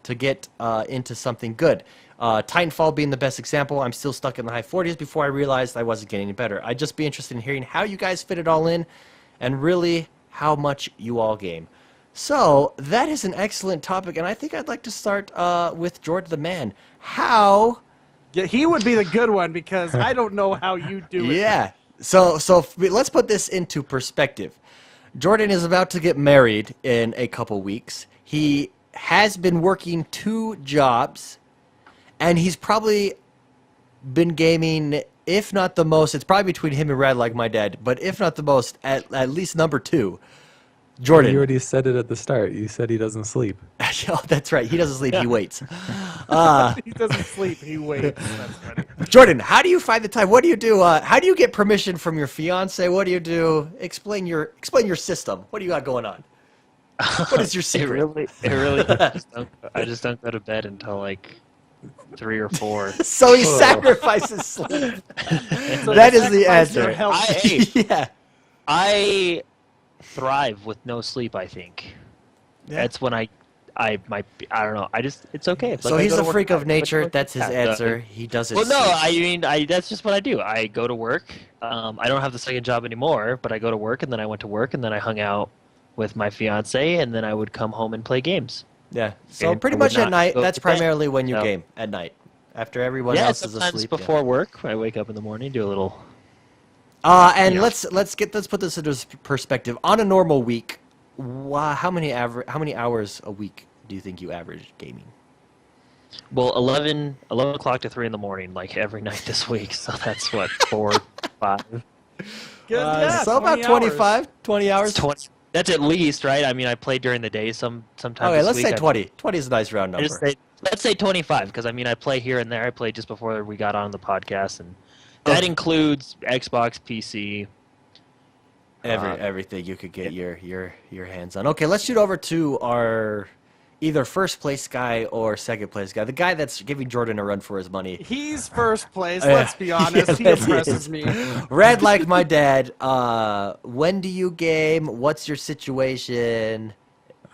to get into something good. Titanfall being the best example, I'm still stuck in the high 40s before I realized I wasn't getting any better. I'd just be interested in hearing how you guys fit it all in and really how much you all game. So that is an excellent topic, and I think I'd like to start with George the Man. How? Yeah, he would be the good one because I don't know how you do it. Yeah. So let's put this into perspective. Jordan is about to get married in a couple weeks. He has been working 2 jobs, and he's probably been gaming, if not the most, it's probably between him and Rad like my dad, but if not the most, at least number 2. Jordan. You already said it at the start. You said he doesn't sleep. Oh, that's right. He doesn't sleep. He waits. He doesn't sleep. He waits. That's funny. Jordan, how do you find the time? What do you do? How do you get permission from your fiance? What do you do? Explain your system. What do you got going on? What is your secret? I just don't go to bed until like 3 or 4. So he sacrifices sleep. So That you is the sacrifice your answer. health. Yeah. I thrive with no sleep. I think that's when I might be, I don't know. It's okay. It's So like I he's go a to work, freak I of go to nature. work. That's his Yeah, answer. He does it. Well, no, I mean, that's just what I do. I go to work. I don't have the second job anymore, but I go to work, and then I went to work, and then I hung out with my fiance, and then I would come home and play games. Yeah. So And pretty I would much at not night. go That's to bed. primarily when you No. game at night, after everyone Yeah, else is sometimes asleep. Yeah. before work, I wake up in the morning, do a little. And Yeah. let's put this into perspective. On a normal week, how many hours a week do you think you average gaming? Well, 11 o'clock to 3 in the morning, like every night this week. So that's what 4, 5. Good, yeah, So about 20 hours. 20 hours. 20. That's at least, right? I mean, I play during the day sometimes. Okay, this let's week. say 20. 20 is a nice round number. Let's say 25, because I mean, I play here and there. I played just before we got on the podcast, and that includes Xbox, PC. Everything you could get your hands on. Okay, let's shoot over to our either first place guy or second place guy. The guy that's giving Jordan a run for his money. He's first place. Let's be honest. Yeah, He that impresses is. me. Red like my dad. When do you game? What's your situation?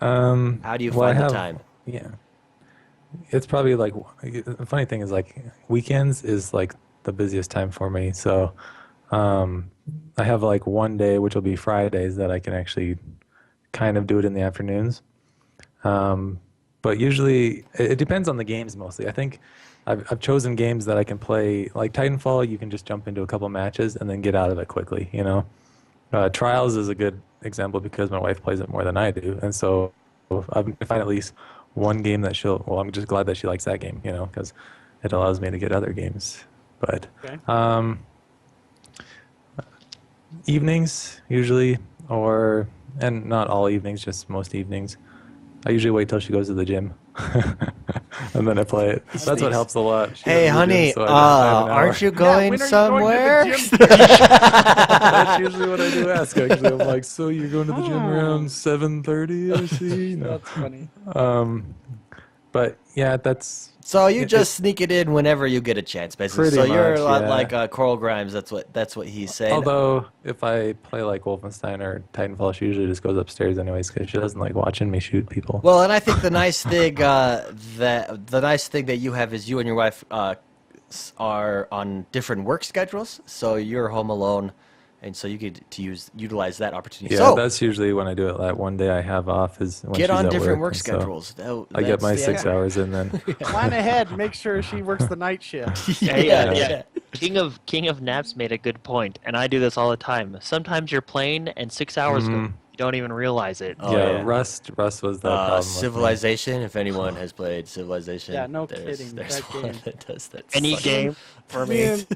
How do you Well, I find the have- time? Yeah. It's probably like the funny thing is like weekends is like the busiest time for me. So I have like one day, which will be Fridays, that I can actually kind of do it in the afternoons. But usually it depends on the games mostly. I think I've chosen games that I can play, like Titanfall. You can just jump into a couple matches and then get out of it quickly. You know, Trials is a good example because my wife plays it more than I do, and so I find at least one game that she'll. Well, I'm just glad that she likes that game. You know, because it allows me to get other games. But Okay. Evenings usually, and not all evenings, just most evenings. I usually wait till she goes to the gym, and then I play it. That's what helps a lot. She Hey, goes to the gym, honey, so I have an hour. aren't you Yeah, going when are you somewhere? going to the gym? That's usually what I do ask. Actually, I'm like, so you're going to the gym around 7:30? I see. No. That's funny. But yeah, that's So you it- just sneak it in whenever you get a chance, basically. Pretty So you're a much, lot yeah. like Coral Grimes. That's what he's saying. Although if I play like Wolfenstein or Titanfall, she usually just goes upstairs anyways because she doesn't like watching me shoot people. Well, and I think the nice thing that you have is you and your wife are on different work schedules. So you're home alone, and so you get to utilize that opportunity. Yeah, so that's usually when I do it. That one day I have off is when get she's on at different work and so schedules. I get my That's 6 the- hours in then. Plan ahead. Make sure she works the night shift. Yeah. King of Naps made a good point, and I do this all the time. Sometimes you're playing, and 6 hours go, you don't even realize it. Oh, yeah, yeah. Rust was that problem. with me. Civilization. If anyone has played Civilization, Yeah, no there's kidding, There's that one game. that does that. Any sucks. game for me.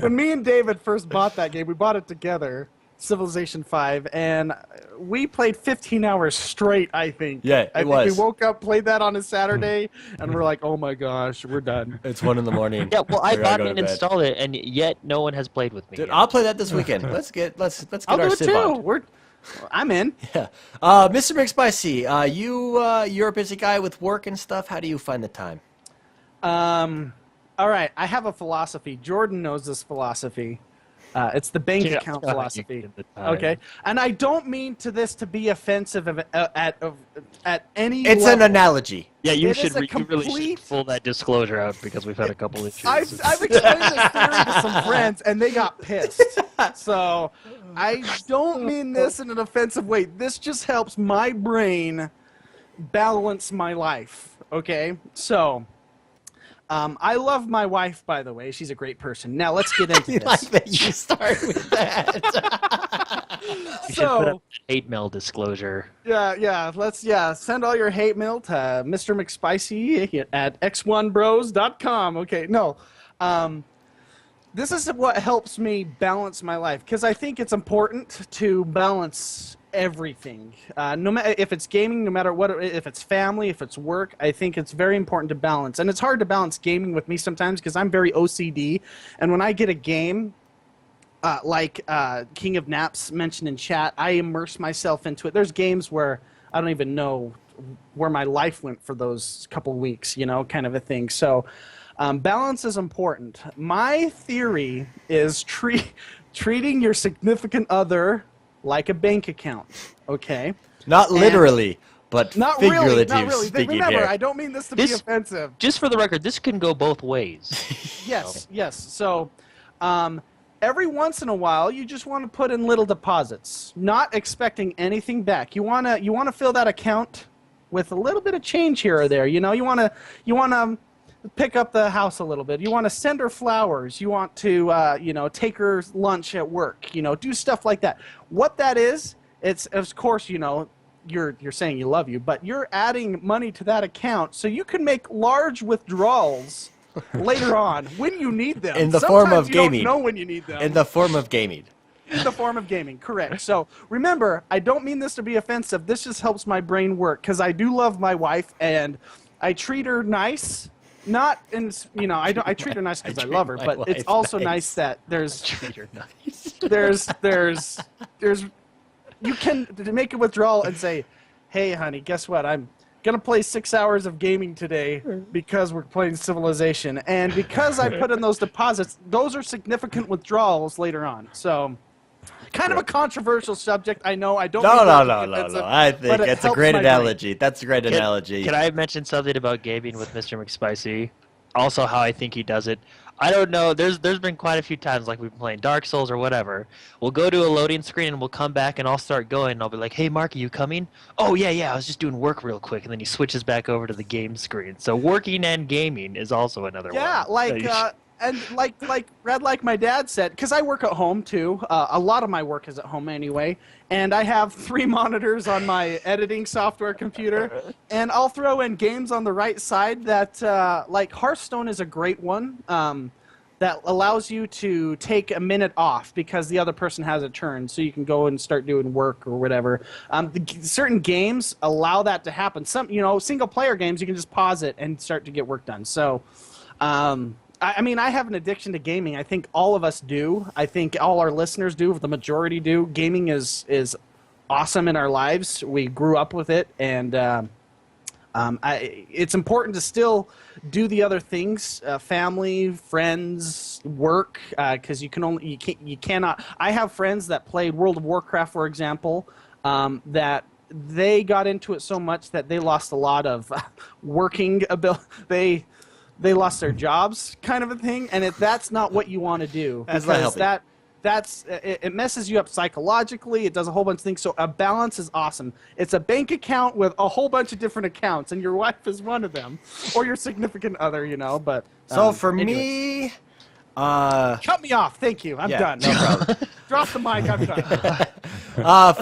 When me and David first bought that game, we bought it together, Civilization 5, and we played 15 hours straight, I think. Yeah, I it think was. we woke up, played that on a Saturday, and we're like, oh my gosh, we're done. It's 1 in the morning. Yeah, well, I We gotta bought go it to and bed. installed it, and yet no one has played with me. Dude, yet. I'll play that this weekend. Let's get I'll our do it Civ too. on. I'm in. Yeah. Mr. McSpicy, you're a busy guy with work and stuff. How do you find the time? All right, I have a philosophy. Jordan knows this philosophy. It's the bank Yeah, account you philosophy. get the time. Okay, and I don't mean to be offensive at any. It's level. an analogy. Yeah, you It should. is a You really complete- should pull that disclosure out because we've had a couple issues. I've explained this theory to some friends, and they got pissed. So I don't mean this in an offensive way. This just helps my brain balance my life. Okay, so. I love my wife, by the way. She's a great person. Now let's get into I like this. that you start with that. You should put So up an 8 mail disclosure. let's send all your hate mail to Mr. McSpicy at x1bros.com. Okay, no. This is what helps me balance my life because I think it's important to balance everything. No matter if it's gaming, no matter what, if it's family, if it's work, I think it's very important to balance. And it's hard to balance gaming with me sometimes because I'm very OCD. And when I get a game, like King of Naps mentioned in chat, I immerse myself into it. There's games where I don't even know where my life went for those couple weeks, kind of a thing. So balance is important. My theory is treating your significant other like a bank account, okay? Not literally, but Not figuratively really, not really. speaking Remember, here. I don't mean this to be This- offensive. Just for the record, this can go both ways. Yes. So, every once in a while, you just want to put in little deposits, not expecting anything back. You wanna fill that account with a little bit of change here or there. You wanna pick up the house a little bit. You want to send her flowers. You want to take her lunch at work. Do stuff like that. What that is, it's of course you're saying you love you, but you're adding money to that account so you can make large withdrawals later on when you need them. In the form Sometimes of you don't gaming. know when you need them. In the form of gaming. In the form of gaming, correct. So remember, I don't mean this to be offensive. This just helps my brain work because I do love my wife and I treat her nice. Not in I treat her nice because I love her, my but it's wife also nice. nice that there's Treat her nice. there's you can make a withdrawal and say, hey honey, guess what? I'm gonna play 6 hours of gaming today because we're playing Civilization, and because I put in those deposits, those are significant withdrawals later on. So kind of a controversial subject, I know. I don't No. mean that to be offensive, I think but it it's a helps great my brain. analogy. That's a great analogy. Can I mention something about gaming with Mr. McSpicy? Also, how I think he does it. I don't know. There's been quite a few times, like we've been playing Dark Souls or whatever. We'll go to a loading screen and we'll come back and I'll start going and I'll be like, "Hey, Mark, are you coming?" "Oh yeah. I was just doing work real quick." And then he switches back over to the game screen. So working and gaming is also another one. Yeah, like my dad said, because I work at home too. A lot of my work is at home anyway, and I have 3 monitors on my editing software computer, and I'll throw in games on the right side that, like Hearthstone is a great one. That allows you to take a minute off because the other person has a turn, so you can go and start doing work or whatever. Certain games allow that to happen. Some, single player games, you can just pause it and start to get work done. So, I mean, I have an addiction to gaming. I think all of us do. I think all our listeners do. The majority do. Gaming is awesome in our lives. We grew up with it, and It's important to still do the other things, family, friends, work, because you cannot. I have friends that played World of Warcraft, for example, that they got into it so much that they lost a lot of working ability. They lost their jobs, kind of a thing, and that's not what you want to do. That's not healthy. It messes you up psychologically. It does a whole bunch of things. So a balance is awesome. It's a bank account with a whole bunch of different accounts, and your wife is one of them, or your significant other, But So for anyways. me, Cut me off. Thank you. I'm done. No problem. Drop the mic. I'm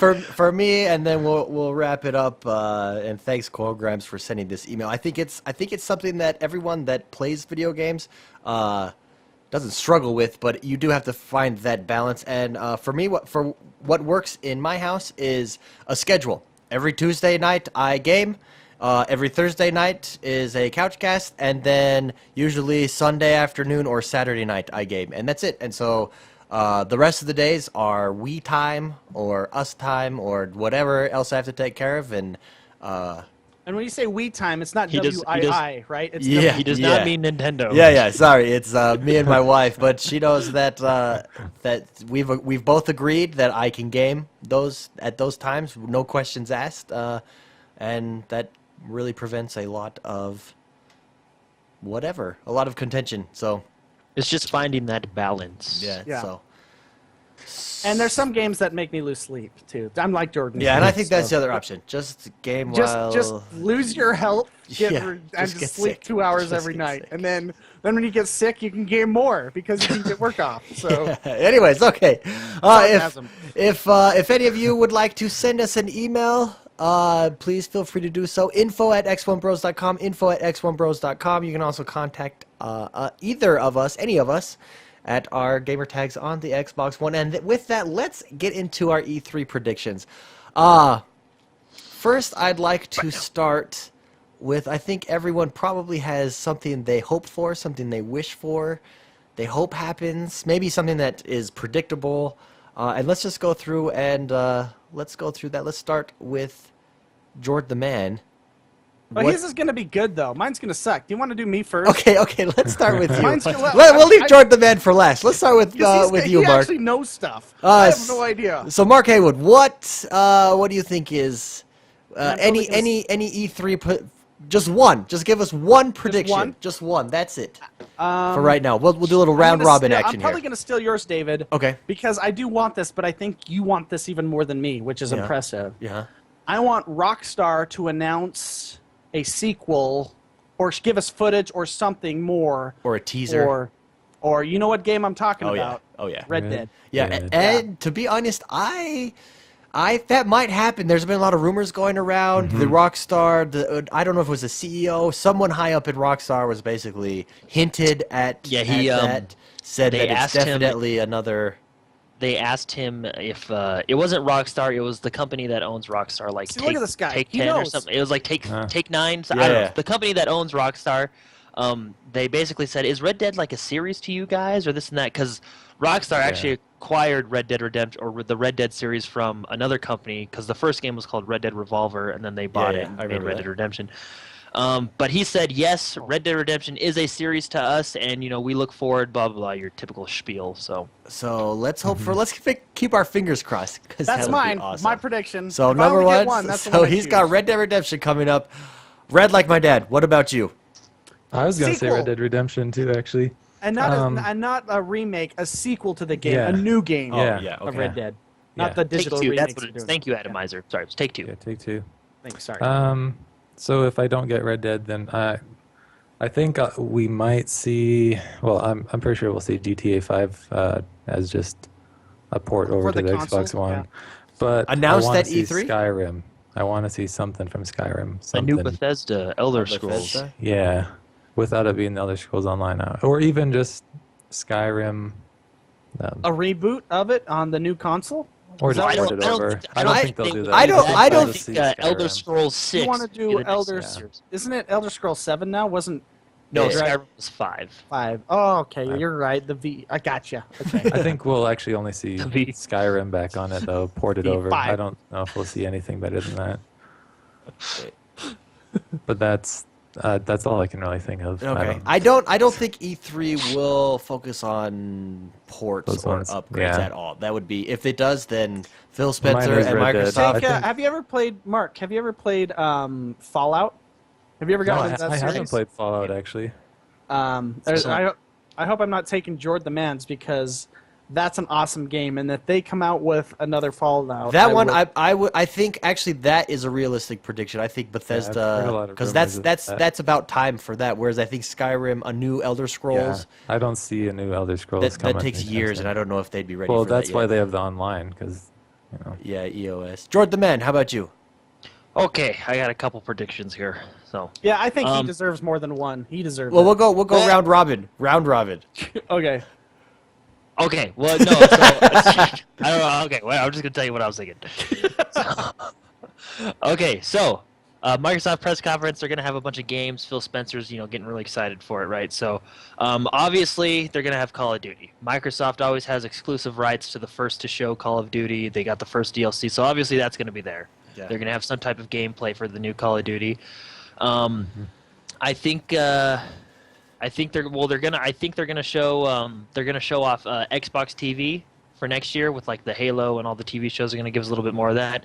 done. For me, and then we'll wrap it up. And thanks, Quograms, for sending this email. I think it's something that everyone that plays video games doesn't struggle with, but you do have to find that balance. And for me, what works in my house is a schedule. Every Tuesday night I game. Every Thursday night is a couch cast, and then usually Sunday afternoon or Saturday night I game, and that's it. And so the rest of the days are we time or us time or whatever else I have to take care of. And And when you say we time, it's not He does- he does- WII, right? It's Yeah. He does not mean Nintendo. yeah, sorry, it's me and my wife, but she knows that that we've both agreed that I can game those at those times, no questions asked, and that really prevents a lot of contention. So It's just finding that balance. Yeah. so And there's some games that make me lose sleep too. I'm like Jordan. yeah, and I think that's So- the other option. Just game while Just lose your health, Yeah, and just get just sleep sick. 2 hours Just every get night, sick. and then when you get sick, you can game more because you can get work off. So Anyways, okay. Sarcasm. If any of you would like to send us an email, please feel free to do so. info@x1bros.com, info@x1bros.com. You can also contact either of us, any of us, at our gamer tags on the Xbox One. And with that, let's get into our E3 predictions. First, I'd like to start with, I think everyone probably has something they hope for, something they wish for, they hope happens, maybe something that is predictable. And let's just go through and let's go through that. Let's start with Jord the Man. But What- his is gonna be good though. Mine's gonna suck. Do you want to do me first? Okay, let's start with you. Mine's gonna- We'll leave Jord the Man for last. Let's start with Because you, he Mark. actually knows stuff. I have no idea. So, Mark Haywood, what do you think is I'm any totally E3? Just one. Just give us one prediction. one? Just one. That's it. For right now, we'll do a little I'm round gonna robin steal- action I'm probably here. gonna steal yours, David. Okay. Because I do want this, but I think you want this even more than me, which is Yeah. impressive. Yeah. I want Rockstar to announce a sequel, or give us footage or something more, Or a teaser. or you know what game I'm talking Oh, yeah. about? Oh, yeah. Red Red. Dead. Yeah, Yeah. and to be honest, I that might happen. There's been a lot of rumors going around. The Rockstar, I don't know if it was the CEO, someone high up at Rockstar was basically hinted at. Yeah, he, at that, said they that it's asked him- definitely another. They asked him if it wasn't Rockstar, it was the company that owns Rockstar, like See, look at this guy. Take He 10 or knows. something. It was like Take Huh. Take 9. So I Yeah, don't know. yeah. The company that owns Rockstar, they basically said, "Is Red Dead like a series to you guys, or this and that?" Because Rockstar actually acquired Red Dead Redemption, or the Red Dead series, from another company. Because the first game was called Red Dead Revolver, and then they bought yeah, it and I made remember Red that. Dead Redemption. But he said, yes, Red Dead Redemption is a series to us, and we look forward, blah blah blah, your typical spiel. So So let's hope for. Let's keep our fingers crossed. 'Cause That's that would be mine. awesome. My prediction. So If I number only get one. that's the So one I he's got choose. Red Dead Redemption coming up. Red like my dad. What about you? I was gonna say Sequel. Red Dead Redemption too, actually. and not a remake, a sequel to the game, Yeah. a new game Yeah. yeah. of Red Dead, not Yeah. the Take digital Two. remakes. That's what they're it is. doing. Thank you, Atomizer. Sorry, it was Take Two. Yeah, Take Two. Thanks. Sorry. So if I don't get Red Dead, then I think we might see. Well, I'm pretty sure we'll see GTA 5 as just a port over For to the the console? Xbox One. Yeah. But Announced I wanna at see E3? Skyrim. I want to see something from Skyrim. A Something, new Bethesda, Elder Scrolls. Bethesda? yeah, without it being the Elder Scrolls Online now, or even just Skyrim. a reboot of it on the new console. Or just I don't- port it I don't over. think- I don't think they'll do that. I don't- I don't think Elder Scrolls 6. You want to would do be the next Elder? series. Isn't it Elder Scrolls 7 now? Wasn't No, Yeah. Skyrim was 5. 5? Oh, okay. You're right. The V. I gotcha. Okay. I think we'll actually only see V. Skyrim back on it though, ported over. V5. I don't know if we'll see anything better than that. but that's all I can really think of. Okay. I don't think E3 will focus on ports Those or ones, upgrades yeah. at all. That would be if it does, then Phil Mine Spencer is and Red Dead. Microsoft. I think- Have you ever played Mark? Have you ever played Fallout? Have you ever No, gotten I, into that I series? haven't played Fallout actually. I hope I'm not taking Jordan the Man's because that's an awesome game, and if they come out with another Fallout, That I one, would- I think actually that is a realistic prediction. I think heard a Bethesda, lot of because rumors of that. that's about time for that. Whereas I think Skyrim, a new Elder Yeah, Scrolls, I don't see a new Elder Scrolls that coming. takes anytime years, soon. and I don't know if they'd be ready Well, for that's that why yet. they have the online, because Yeah, EOS. Jordan the Man, how about you? Okay, I got a couple predictions here. So yeah, I think he deserves more than one. He deserves. Well, it. we'll go round robin. Round robin. Okay. okay, well no, so I don't know. Okay, well I'm just gonna tell you what I was thinking. Okay, so Microsoft press conference. They're gonna have a bunch of games. Phil Spencer's, getting really excited for it, right? So, obviously they're gonna have Call of Duty. Microsoft always has exclusive rights to the first to show Call of Duty. They got the first DLC, so obviously that's gonna be there. Yeah. They're gonna have some type of gameplay for the new Call of Duty. I think they're gonna show off Xbox TV for next year with like the Halo and all the TV shows. Are gonna give us a little bit more of that.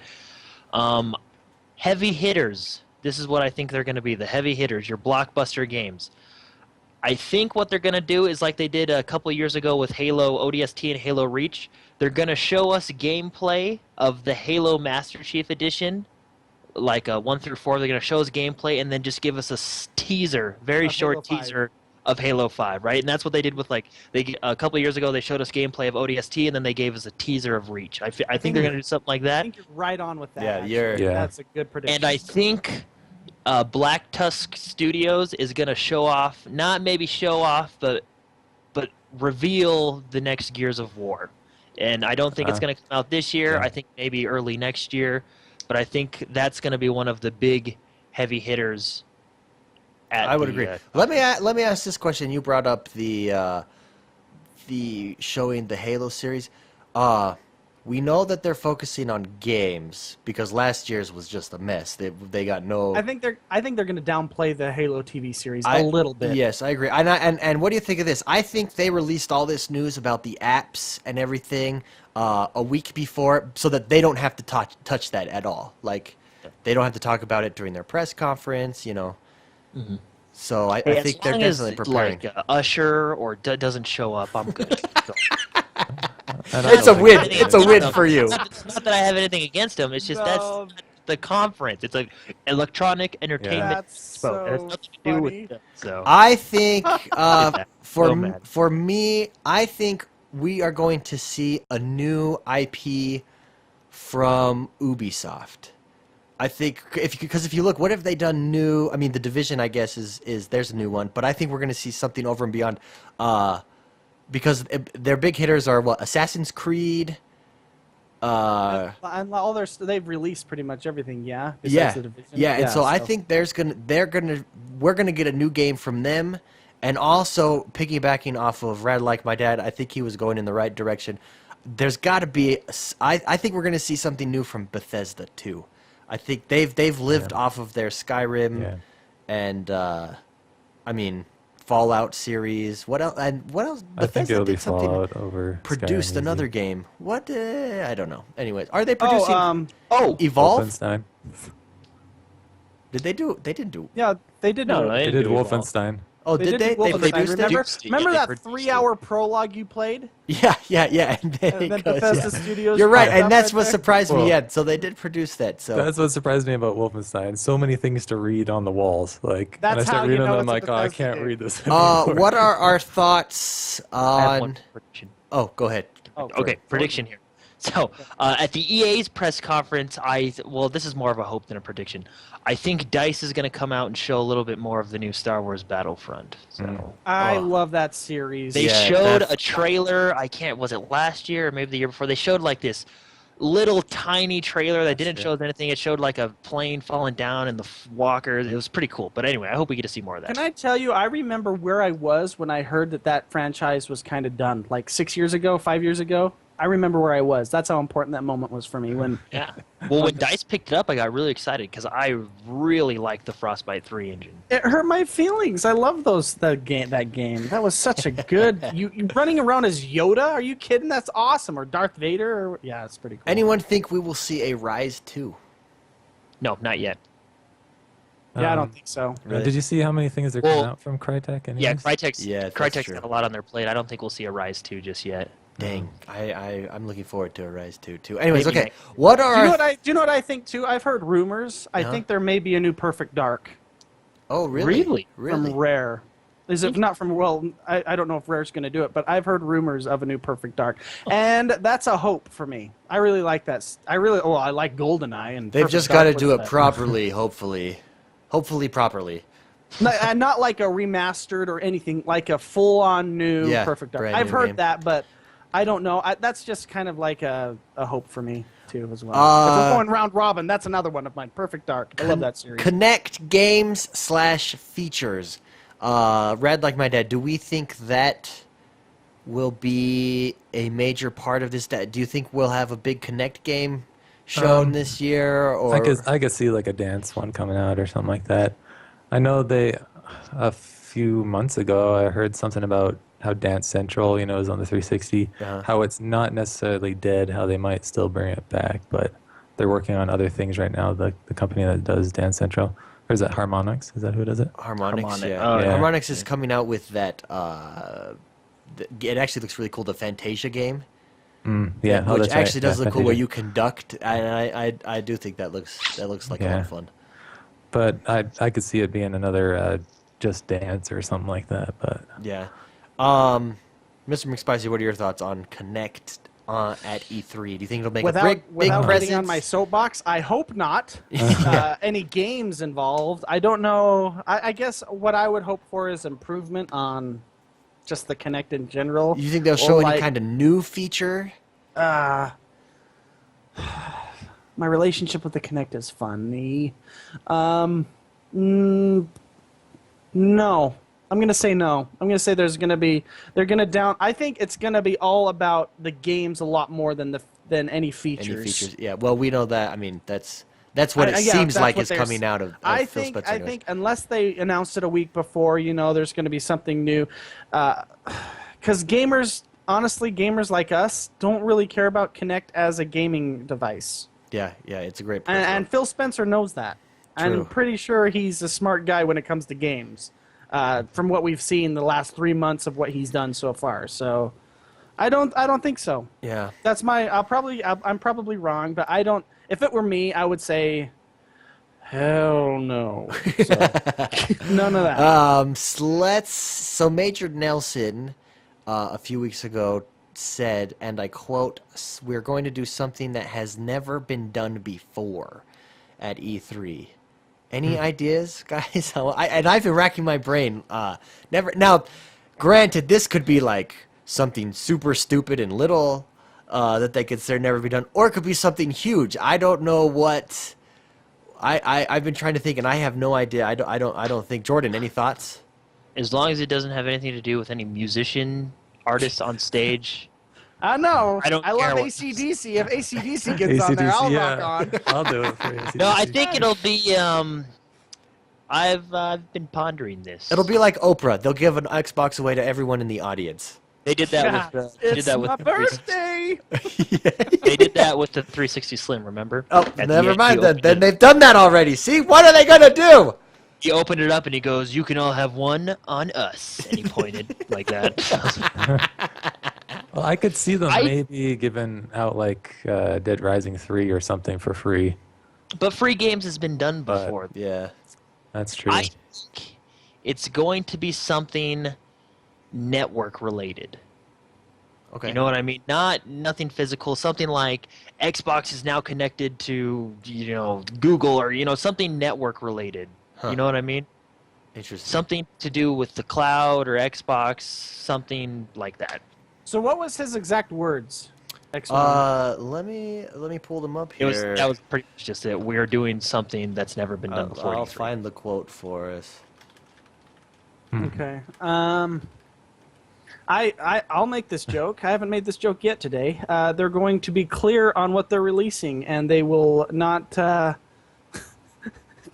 Heavy hitters. This is what I think they're going to be. The heavy hitters, your blockbuster games. I think what they're going to do is like they did a couple of years ago with Halo ODST and Halo Reach. They're going to show us gameplay of the Halo Master Chief Edition, like 1 through 4. They're going to show us gameplay and then just give us a teaser, very Of short Halo 5. teaser of Halo 5, right? And that's what they did with a couple of years ago. They showed us gameplay of ODST and then they gave us a teaser of Reach. I think they're going to do something like I that. think you're right on with that. Yeah, actually. you're- Yeah. That's a good prediction. And I think Black Tusk Studios is going to show off, not maybe show off, but reveal the next Gears of War. And I don't think it's going to come out this year. Yeah. I think maybe early next year. But I think that's going to be one of the big heavy hitters. I would agree. Let me ask this question. You brought up the showing the Halo series. We know that they're focusing on games because last year's was just a mess. They got no. I think they're going to downplay the Halo TV series a little bit. Yes, I agree. And what do you think of this? I think they released all this news about the apps and everything a week before, so that they don't have to touch that at all. Like, they don't have to talk about it during their press conference. Mm-hmm. So I Hey, think as they're long as, definitely preparing. Like Usher or doesn't show up, I'm good. So, It's a win. It's a win for you. Not that I have anything against them. It's just No. that's the conference. It's like electronic entertainment. That's Expo. It has so nothing to do funny. with them. So I think So mad. for me, I think we are going to see a new IP from Ubisoft. I think if you look, what have they done new? I mean, The Division, I guess, is there's a new one, but I think we're going to see something over and beyond, because their big hitters are what, Assassin's Creed. And all they've released pretty much everything. Yeah. besides Yeah, The Division. yeah, and so I think we're gonna get a new game from them, and also piggybacking off of Rad Like My Dad, I think he was going in the right direction. There's got to be, I think we're gonna see something new from Bethesda too. I think they've lived off of their Skyrim, and I mean Fallout series. What else? And what else? I think it'll be did something- Fallout over Produced Skyrim another easy. game. What? I don't know. Anyways, are they producing? Evolve? Wolfenstein. Did they do? They didn't do. Yeah, they did. No, do it. they They didn't did do Evolve. Wolfenstein. Oh, did they? do They Wolfenstein. produced it. Remember, Produced it, remember yeah, they that produced 3-hour prologue you played? Yeah. And then, And it then goes, Bethesda yeah. Studios You're right, popped and up that's right what there? surprised me. Well, Yeah, so they did produce that. So That's what surprised me about Wolfenstein. So many things to read on the walls. Like, That's and I how start you reading know them, I'm it's a like, oh, I Bethesda can't game. read this anymore. what are our thoughts I have one on? prediction. Oh, go ahead. Oh, Okay, prediction here. So at the EA's press conference, this is more of a hope than a prediction. I think DICE is going to come out and show a little bit more of the new Star Wars Battlefront. So I love that series. they Yeah, showed that's- a trailer. Was it last year or maybe the year before? They showed like this little tiny trailer that didn't show us anything. It showed like a plane falling down and the walkers. It was pretty cool. But anyway, I hope we get to see more of that. Can I tell you, I remember where I was when I heard that franchise was kind of done. Like 6 years ago, 5 years ago. I remember where I was. That's how important that moment was for me. When Yeah. Well, when DICE picked it up, I got really excited because I really liked the Frostbite 3 engine. it hurt my feelings. I love that game. That was such a good. You running around as Yoda? Are you kidding? That's awesome. Or Darth Vader? Or, yeah, it's pretty cool. Anyone think we will see a Rise 2? No, not yet. Yeah, I don't think so. Really? Did you see how many things are coming out from Crytek? Anyways? Yeah, Crytek's Yeah, that's Crytek's true. got a lot on their plate. I don't think we'll see a Rise 2 just yet. Dang, I'm looking forward to a Rise 2 too. Anyways, Maybe okay. next What Do are? you know what I think too? I've heard rumors. I Uh-huh. think there may be a new Perfect Dark Oh, really? from Rare. Is it not from? Well, I don't know if Rare's going to do it, but I've heard rumors of a new Perfect Dark, and that's a hope for me. I really like that. I like GoldenEye, and They've Perfect just got to Dark do was it that. properly, hopefully properly. And not like a remastered or anything, like a full-on new Yeah, Perfect Dark. brand I've new heard game. that, but I don't know. That's just kind of like a hope for me too, as well. If we're going round robin, that's another one of mine. Perfect Dark. I love that series. Connect games / features. Rad Like My Dad, do we think that will be a major part of this? Do you think we'll have a big Connect game shown this year? Or I could see like a dance one coming out or something like that. I know a few months ago I heard something about how Dance Central, is on the 360, Uh-huh. how it's not necessarily dead, how they might still bring it back, but they're working on other things right now. The company that does Dance Central, or is that Harmonix? Is that who does it? Harmonix, yeah. Oh, yeah. Harmonix is coming out with that. It actually looks really cool. The Fantasia game, Yeah, oh, which that's right. actually does Yeah, look cool, where Fantasia. you conduct. And I do think that looks like a lot Yeah. of fun. But I could see it being another Just Dance or something like that. But Yeah. Mr. McSpicy, what are your thoughts on Connect at E3? Do you think it'll make a big without getting on presence? my soapbox, I hope not. Any games involved? I don't know. I guess what I would hope for is improvement on just the Kinect in general. You think they'll Or show any like, kind of new feature? My relationship with the Kinect is funny. No. I'm going to say no. I'm going to say they're going to down. I think it's going to be all about the games a lot more than any features. Any features? Yeah. Well, we know that. I mean, that's what it Yeah, seems that's like what is they're coming out of I Phil think Spencer. I think unless they announced it a week before, there's going to be something new. Because gamers like us don't really care about Kinect as a gaming device. Yeah, it's a great. And Phil Spencer knows that. True. I'm pretty sure he's a smart guy when it comes to games. From what we've seen the last 3 months of what he's done so far, so I don't think so. Yeah. That's I'm probably wrong, but I don't. If it were me, I would say, hell no. So, none of that. So Major Nelson, a few weeks ago said, and I quote, "We're going to do something that has never been done before at E3." Any ideas, guys? I've been racking my brain. Never. Now, granted, this could be like something super stupid and little that they consider never be done, or it could be something huge. I don't know what. I've been trying to think, and I have no idea. I don't think. Jordan, any thoughts? As long as it doesn't have anything to do with any musician, artist on stage. I know. I don't I care love what- AC/DC. If AC/DC gets on there, I'll rock on. I'll do it for you. No, I think it'll be. I've been pondering this. It'll be like Oprah. They'll give an Xbox away to everyone in the audience. They did that with. They did It's that with my the 360 birthday. They did that with the 360 Slim. Remember? Oh, At the never end, mind you then. opened Then it- they've done that already. See, what are they gonna do? He opened it up and he goes, "You can all have one on us," and he pointed like that. Well, I could see them I- maybe giving out like Dead Rising 3 or something for free. But free games has been done But- before. Yeah. That's true. I think it's going to be something network related. Okay. You know what I mean? Nothing physical. Something like Xbox is now connected to Google or something network related. Huh. You know what I mean? Interesting. Something to do with the cloud or Xbox, something like that. So what was his exact words? X1. Let me pull them up It was here. that was pretty much just it. We're doing something that's never been done before. I'll E3. find the quote for us. Okay. I'll make this joke. I haven't made this joke yet today. They're going to be clear on what they're releasing, and they will not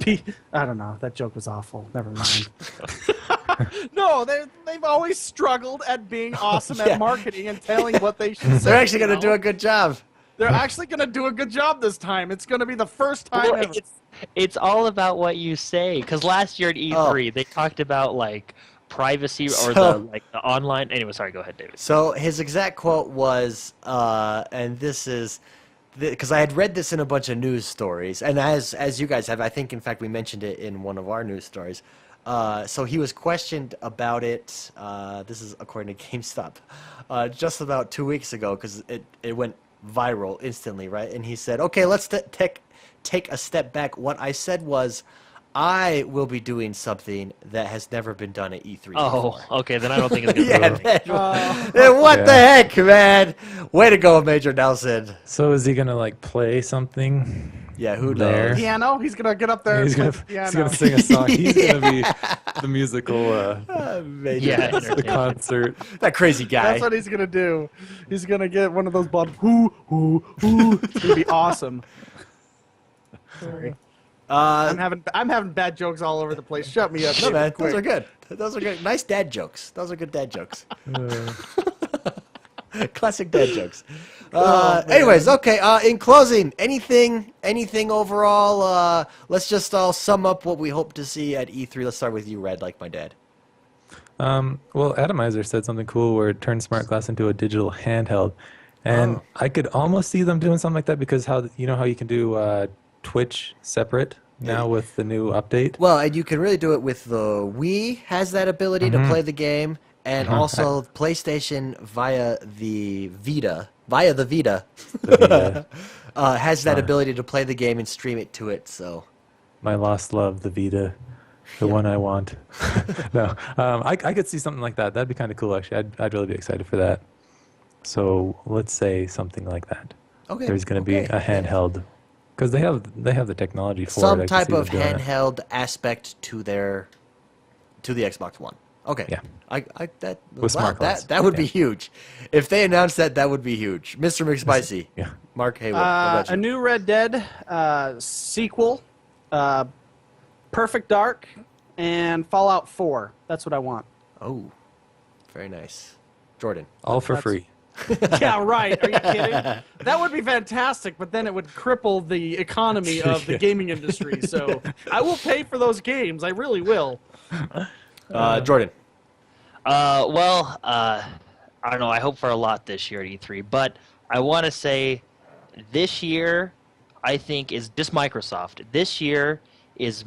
be. I don't know. That joke was awful. Never mind. No, they've always struggled at being awesome Yeah. at marketing and telling what they should say. They're actually going to you do know? a good job. They're actually going to do a good job this time. It's going to be the first time Well, ever. it's all about what you say. Because last year at E3, they talked about like privacy or So- the online. Anyway, sorry. Go ahead, David. So his exact quote was, and this is, because I had read this in a bunch of news stories, and as you guys have, I think in fact we mentioned it in one of our news stories. So he was questioned about it. This is according to GameStop, just about 2 weeks ago, because it went viral instantly, right? And he said, "Okay, let's take a step back. What I said was, I will be doing something that has never been done at E3 Oh, before." okay. Then I don't think it's gonna Yeah, be. then what the Yeah. heck, man? Way to go, Major Nelson. So is he gonna like play something? Yeah, who There. knows? Piano. He's going to get up there He's and gonna, play the he's piano. gonna sing a song. He's gonna be the musical, Major Yeah, Nelson. the concert. That crazy guy. That's what he's going to do. He's going to get one of those buttons. Hoo, hoo, hoo. It's going to be awesome. Sorry. I'm having bad jokes all over the place. Shut me up. No, David, man, quick. those are good. Those are good. Nice dad jokes. Those are good dad jokes. Classic dad jokes. Anyways, okay. In closing, anything overall? Let's just all sum up what we hope to see at E3. Let's start with you, Red, like my dad. Well, Atomizer said something cool where it turned smart glass into a digital handheld, and I could almost see them doing something like that because how you can do Twitch separate now with the new update. Well, and you can really do it with the Wii has that ability to play the game, and also PlayStation via the Vita. The Vita. Has that ability to play the game and stream it to it. So My lost love, the Vita, the one I want. No, I could see something like that. That'd be kind of cool, actually. I'd really be excited for that. So let's say something like that. okay, There's going to be okay. a handheld, because they have the technology for Some it. I could type see them of doing it. handheld aspect to the Xbox One. Okay. Yeah. That With smart glass. that would be Yeah. huge. If they announced that, that would be huge. Mr. McSpicy. Yeah. Mark Haywood. What about A you? new Red Dead sequel, Perfect Dark, and Fallout 4. That's what I want. Oh, very nice. Jordan. All for free. Yeah, right. Are you kidding? That would be fantastic, but then it would cripple the economy of the gaming industry. So I will pay for those games. I really will. Jordan. I don't know. I hope for a lot this year at E3, but I want to say this year, I think, is just Microsoft. This year is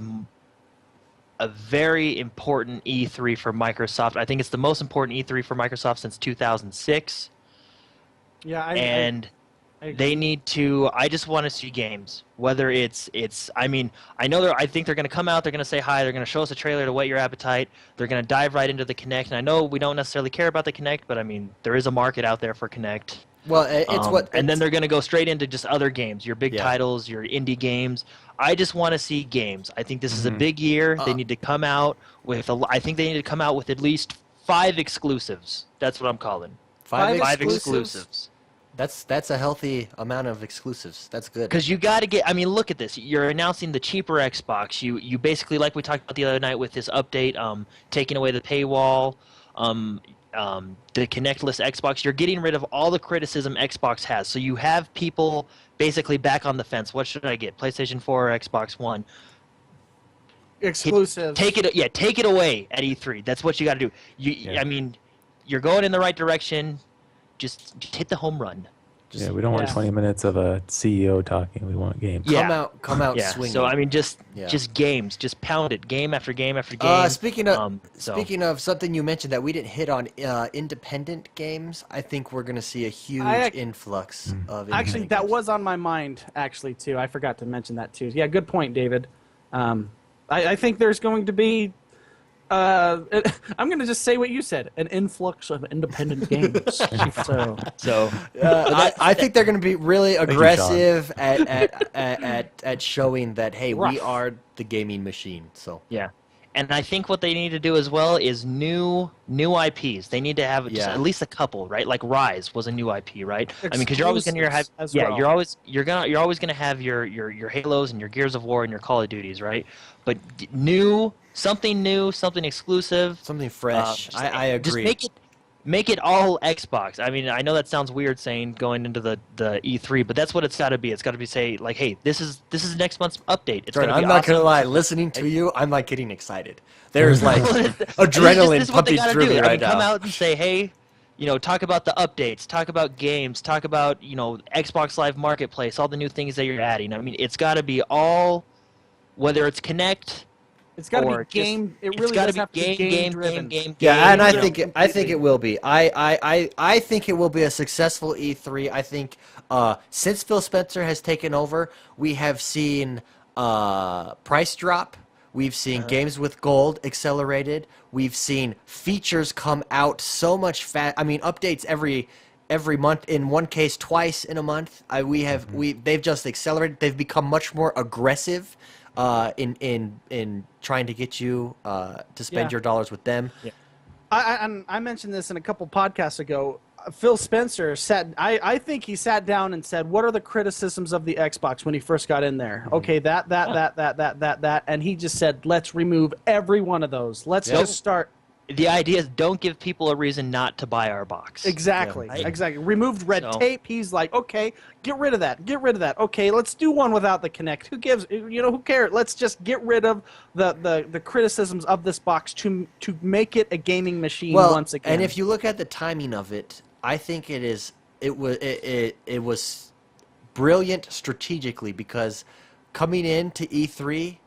a very important E3 for Microsoft. I think it's the most important E3 for Microsoft since 2006. Yeah, I And agree. they need to. I just want to see games. Whether it's. I mean, I know I think they're going to come out. They're going to say hi. They're going to show us a trailer to whet your appetite. They're going to dive right into the Kinect. And I know we don't necessarily care about the Kinect, but I mean, there is a market out there for Kinect. Well, it's what. And then they're going to go straight into just other games, your big Yeah. titles, your indie games. I just want to see games. I think this is a big year. They need to come out with. I think they need to come out with at least 5 exclusives. That's what I'm calling. Five 5 exclusives? exclusives. That's a healthy amount of exclusives. That's good. Because you got to get. I mean, look at this. You're announcing the cheaper Xbox. You basically, like we talked about the other night with this update, taking away the paywall, the connectless Xbox. You're getting rid of all the criticism Xbox has. So you have people basically back on the fence. What should I get? PlayStation 4 or Xbox One? Exclusives. Take it away at E3. That's what you got to do. Yeah. I mean, you're going in the right direction. Just hit the home run. Yeah, we don't want Yeah. 20 minutes of a CEO talking. We want games. Yeah. Come out Yeah. swinging. So I mean, just Yeah. games, just pound it, game after game after game. Speaking of so- speaking of something you mentioned that we didn't hit on, independent games. I think we're going to see a huge influx of. Actually, independent that games. was on my mind, actually, too. I forgot to mention that, too. Yeah, good point, David. I think there's going to be... I'm going to just say what you said. An influx of independent games. So I think they're going to be really you, Sean. aggressive at showing that hey, we Rough. are the gaming machine. So yeah, And I think what they need to do as well is new IPs. They need to have just Yeah. at least a couple, right? Like Rise was a new IP, right? I mean, because you're always going to have Exclusives as well. you're always going to have your Halos and your Gears of War and your Call of Duties, right? But new, something exclusive, Something fresh. I agree. Just make it all Xbox. I mean, I know that sounds weird saying going into the E3, but that's what it's got to be. It's got to be say like, hey, this is next month's update. It's Jordan, gonna be I'm not awesome. gonna lie. Listening to you, I'm like getting excited. There's like This adrenaline is what they pumping gotta through do. me I right mean, come now. out and say, hey, talk about the updates, talk about games, talk about Xbox Live Marketplace, all the new things that you're adding. I mean, it's got to be all, whether it's Connect. It's got to or be game. just- It it's really gotta does be have to be game driven. Yeah, and I Yeah, think completely. it will be. I think it will be a successful E3. I think since Phil Spencer has taken over, we have seen price drop. We've seen games with gold accelerated. We've seen features come out so much fast. I mean, updates every month. In one case, twice in a month. They've just accelerated. They've become much more aggressive in trying to get you to spend Yeah. your dollars with them. Yeah. I mentioned this in a couple podcasts ago. Phil Spencer said, I think he sat down and said, what are the criticisms of the Xbox when he first got in there? Okay, that, and he just said, let's remove every one of those. Let's Yep. just start. The idea is don't give people a reason not to buy our box. Exactly, Yeah. exactly. Removed red So- tape. He's like, okay, get rid of that. Okay, let's do one without the Kinect. Who gives? Who cares? Let's just get rid of the criticisms of this box to make it a gaming machine once again. And if you look at the timing of it, I think it was brilliant strategically because coming into E3,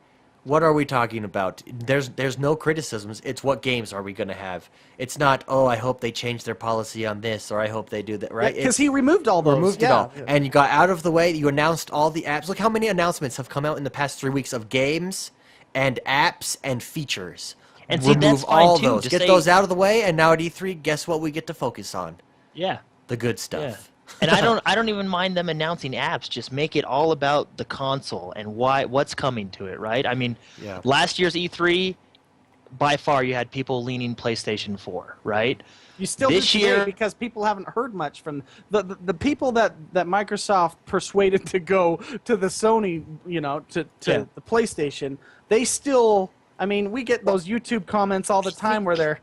what are we talking about? There's no criticisms. It's what games are we going to have? It's not, oh, I hope they change their policy on this or I hope they do that, right? because he removed all those. Removed it all. And you got out of the way. You announced all the apps. Look how many announcements have come out in the past 3 weeks of games and apps and features. And see, that's fine, all too. those. Just Get say- those out of the way, and now at E3, guess what we get to focus on? Yeah. The good Yeah. stuff. And I don't even mind them announcing apps. Just make it all about the console and what's coming to it, right? I mean, Yeah. last year's E3, by far you had people leaning PlayStation 4, right? You still This do today year- because people haven't heard much from the people that Microsoft persuaded to go to the Sony, to Yeah. the PlayStation. They still, I mean, we get those YouTube comments all the time where they're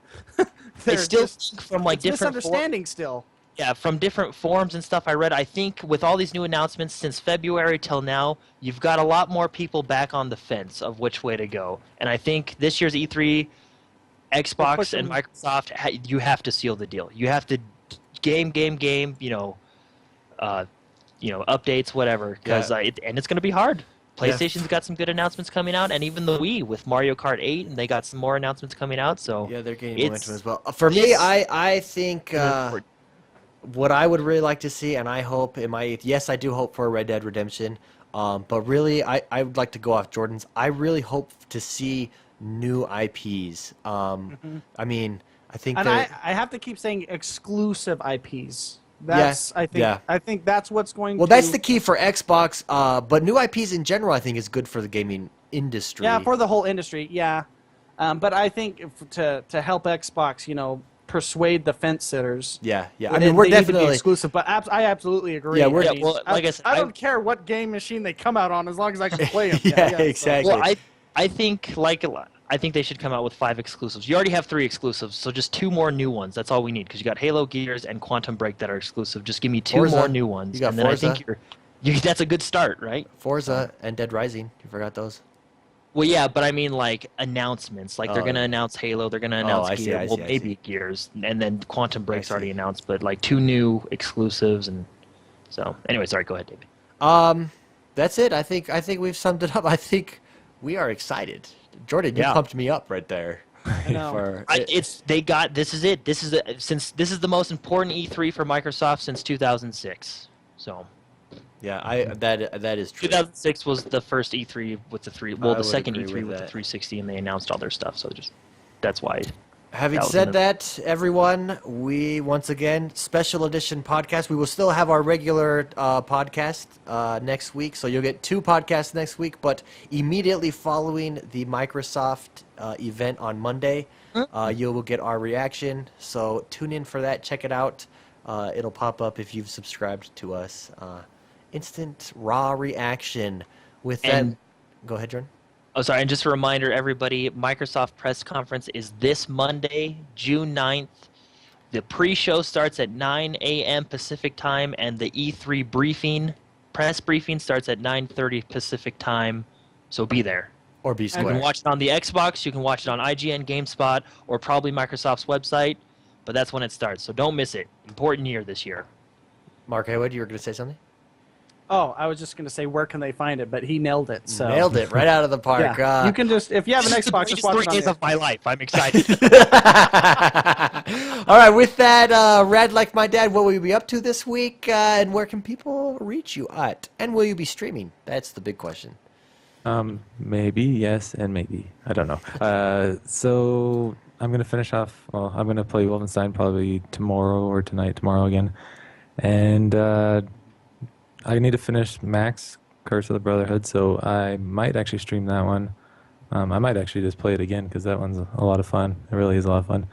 still just, think from, like, it's different misunderstanding still. Yeah, from different forums and stuff I read, I think with all these new announcements since February till now, you've got a lot more people back on the fence of which way to go. And I think this year's E3, Xbox and Microsoft, you have to seal the deal. You have to game, updates, whatever, because and it's going to be hard. PlayStation's got some good announcements coming out, and even the Wii with Mario Kart 8, and they got some more announcements coming out. So Yeah, they're gaining it's- momentum as well. For me, I think what I would really like to see, and I hope yes, I do hope for a Red Dead Redemption, but really, I would like to go off Jordan's. I really hope to see new IPs. I mean, I think And that I have to keep saying exclusive IPs. Yes, I think that's what's going well, to. that's the key for Xbox. But new IPs in general, I think, is good for the gaming industry. Yeah, for the whole industry, yeah. But I think to help Xbox, persuade the fence sitters. Yeah. I they- mean, we're they need to be definitely exclusive. But I absolutely agree. Yeah, we're- I mean, well, like I said, I don't care what game machine they come out on as long as I can play them. Yeah, so- exactly. Well, I think I think they should come out with 5 exclusives. You already have 3 exclusives, so just 2 more new ones. That's all we need because you got Halo, Gears, and Quantum Break that are exclusive. Just give me 2 Forza. more new ones, You got and then Forza. I think that's a good start, right? Forza and Dead Rising. You forgot those? Well, yeah, but I mean like announcements. Like they're Oh, gonna yeah. announce Halo, they're gonna announce I see, Gears. I Well, see, I maybe see. Gears, and then Quantum Break's see. already announced, but like 2 new exclusives, and so anyway, sorry, go ahead, David. That's it. I think we've summed it up. I think we are excited. Jordan, you Yeah. pumped me up right there. know. This is it. This is the most important E3 for Microsoft since 2006. So. Yeah, that is true. 2006 was the first E3 with the I the would second agree E3 with with the that. 360, and they announced all their stuff. So that's why. Having That was said an- that, everyone, we once again special edition podcast. We will still have our regular podcast next week, so you'll get 2 podcasts next week. But immediately following the Microsoft event on Monday, you will get our reaction. So tune in for that. Check it out. It'll pop up if you've subscribed to us. Instant raw reaction. With that, go ahead, Jordan. Oh, sorry, and just a reminder, everybody, Microsoft press conference is this Monday, June 9th. The pre-show starts at 9 a.m. Pacific time, and the E3 press briefing starts at 9:30 Pacific time, so be there. Or be You square. can watch it on the Xbox, you can watch it on IGN, GameSpot, or probably Microsoft's website, but that's when it starts, so don't miss it. Important year this year. Mark Haywood, you were going to say something? Oh, I was just going to say where can they find it, but he nailed it. So Nailed it right out of the park. Yeah. You can just, if you have an Xbox, just watch 3 it on days the of my life. I'm excited. All right, with that, Rad Like My Dad, what will you be up to this week? And where can people reach you at? And will you be streaming? That's the big question. Maybe, yes, and maybe. I don't know. So I'm going to finish off, well, I'm going to play Wolfenstein probably tomorrow or tomorrow again. And I need to finish Max, Curse of the Brotherhood, so I might actually stream that one. I might actually just play it again because that one's a lot of fun. It really is a lot of fun.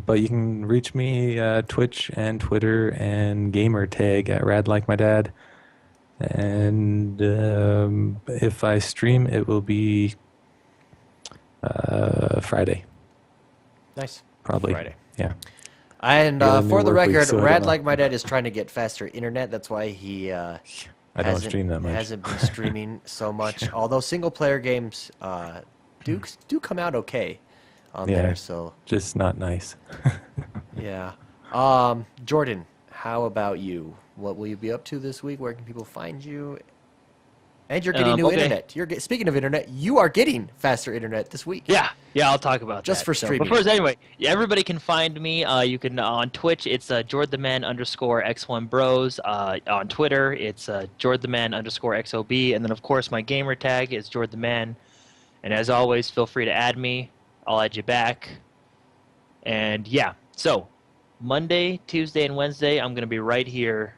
But you can reach me Twitch and Twitter and gamer tag at radlikemydad. And if I stream, it will be Friday. Nice. Probably. Friday. Yeah. And Yeah, the for new the work week, record, so I don't Rad know. Like My Dad is trying to get faster internet. That's why he I don't stream that much. hasn't been streaming so much. Although single-player games do come out okay on Yeah. there. So Just not nice. yeah. Jordan, how about you? What will you be up to this week? Where can people find you? And you're getting new Okay. internet. Speaking of internet, you are getting faster internet this week. Yeah, I'll talk about Just that. for So, streaming. but first, anyway, everybody can find me. You can on Twitch, it's JordTheMan_X1Bros. On Twitter, it's JordTheMan_XOB. And then, of course, my gamer tag is JordTheMan. And as always, feel free to add me. I'll add you back. And yeah, so Monday, Tuesday, and Wednesday, I'm going to be right here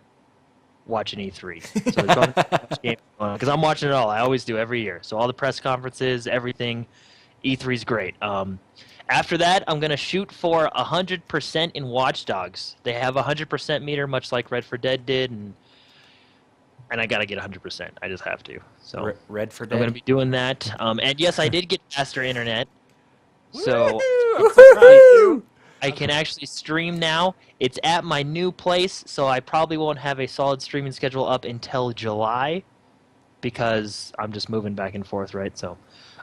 watching E3. So because I'm watching it all. I always do every year. So all the press conferences, everything. E3's great. After that, I'm going to shoot for 100% in Watch Dogs. They have a 100% meter, much like Red 4 Dead did, and I got to get 100%. I just have to. So Red for I'm going to Dead. be doing that. And yes, I did get faster internet. So I can actually stream now. It's at my new place, so I probably won't have a solid streaming schedule up until July because I'm just moving back and forth, right? So,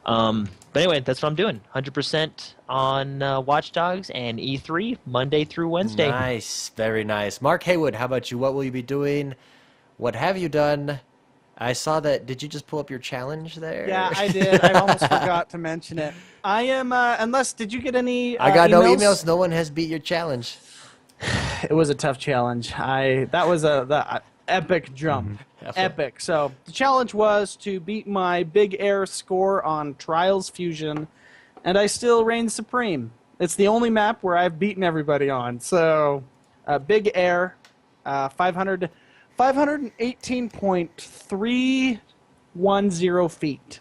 but anyway, that's what I'm doing. 100% on Watch Dogs and E3 Monday through Wednesday. Nice, very nice. Mark Haywood, how about you? What will you be doing? What have you done? I saw that. Did you just pull up your challenge there? Yeah, I did. I almost forgot to mention it. I am, unless, did you get any I got no emails? emails. No one has beat your challenge. It was a tough challenge. That was the epic jump. Epic. So the challenge was to beat my Big Air score on Trials Fusion, and I still reign supreme. It's the only map where I've beaten everybody on. So Big Air, 518.310 feet.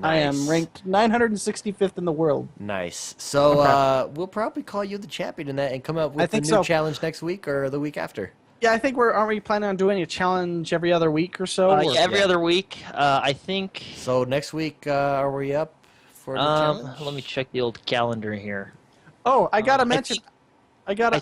I am Nice. ranked 965th in the world. Nice. So we'll probably call you the champion in that and come up with I the think new so. challenge next week or the week after. Yeah, I think aren't we planning on doing a challenge every other week or so? or- Yeah, every other week, I think. So next week, are we up for the challenge? Let me check the old calendar here. Oh, I gotta I mention. think- I got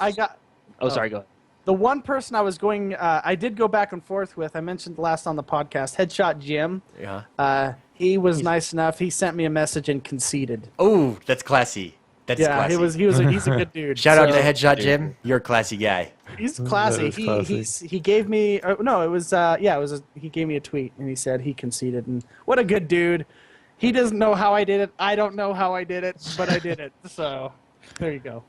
Oh, sorry, go ahead. the one person I was going. I did go back and forth with. I mentioned last on the podcast, Headshot Jim. Yeah. He was nice enough. He sent me a message and conceded. Oh, that's classy. That's Yeah, classy. he's a good dude. Shout out So, to Headshot Jim. You're a classy guy. He's classy. That is classy. He gave me. No, it was. He gave me a tweet and he said he conceded. And what a good dude. He doesn't know how I did it. I don't know how I did it, but I did it. So there you go.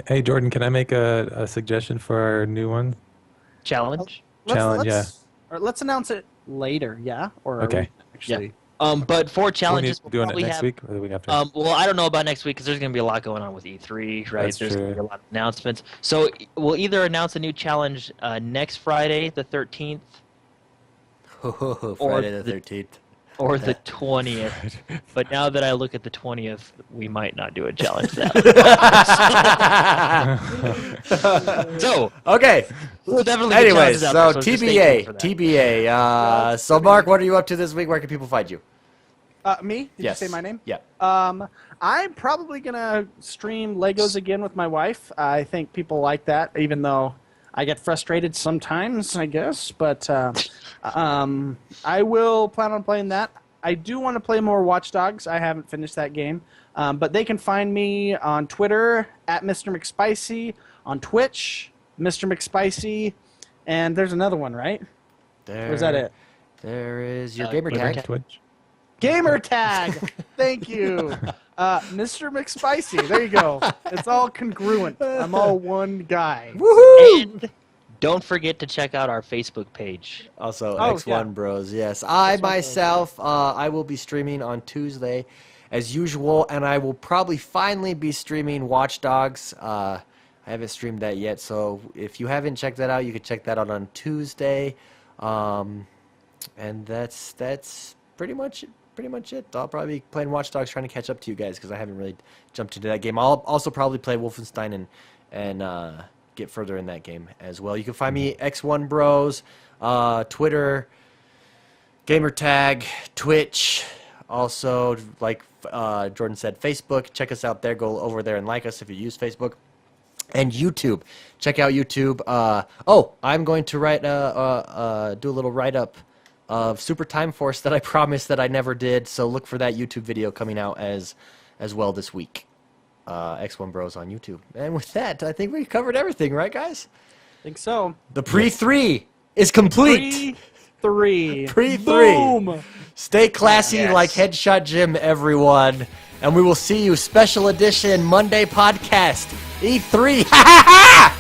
Hey, Jordan, can I make a suggestion for our new one? Challenge? Challenge, Let's announce it later. Yeah. Or are Okay. we actually. But 4 When are you challenges, we'll doing it probably next have. week or the week after? Well, I don't know about next week because there's going to be a lot going on with E3, right? That's There's going to be true. a lot of announcements. So we'll either announce a new challenge next Friday, the 13th, Friday the 13th. or the 20th. But now that I look at the 20th, we might not do a challenge that. So Okay. we'll definitely get Anyways, challenges out so there, just stay tuned TBA, for that. TBA. So Mark, what are you up to this week? Where can people find you? Me? Did Yes. you say my name? Yeah. I'm probably gonna stream Legos again with my wife. I think people like that, even though I get frustrated sometimes, I guess. But I will plan on playing that. I do want to play more Watch Dogs. I haven't finished that game. But they can find me on Twitter at Mr. McSpicy, on Twitch, Mr. McSpicy, and there's another one, right? Or is that it? There is your gamer gamer tag. tag. Twitch. Gamer tag. Thank you, Mr. McSpicy. There you go. It's all congruent. I'm all one guy. Woohoo! And don't forget to check out our Facebook page. Also, Oh, X1 yeah. Bros. Yes, I myself, I will be streaming on Tuesday, as usual, and I will probably finally be streaming Watch Dogs. I haven't streamed that yet, so if you haven't checked that out, you can check that out on Tuesday. And that's pretty much it. I'll probably be playing Watch Dogs, trying to catch up to you guys because I haven't really jumped into that game. I'll also probably play Wolfenstein and get further in that game as well. You can find me X1 Bros, Twitter, gamertag, Twitch. Also, like Jordan said, Facebook. Check us out there. Go over there and like us if you use Facebook. And YouTube. Check out YouTube. I'm going to write do a little write-up of Super Time Force that I promised that I never did. So look for that YouTube video coming out as well this week. X1 Bros on YouTube. And with that, I think we covered everything, right, guys? I think so. The pre-3 is complete. Pre-3. Pre-3. Boom. Stay classy Yes. like Headshot Jim, everyone. And we will see you special edition Monday podcast. E3. Ha ha ha!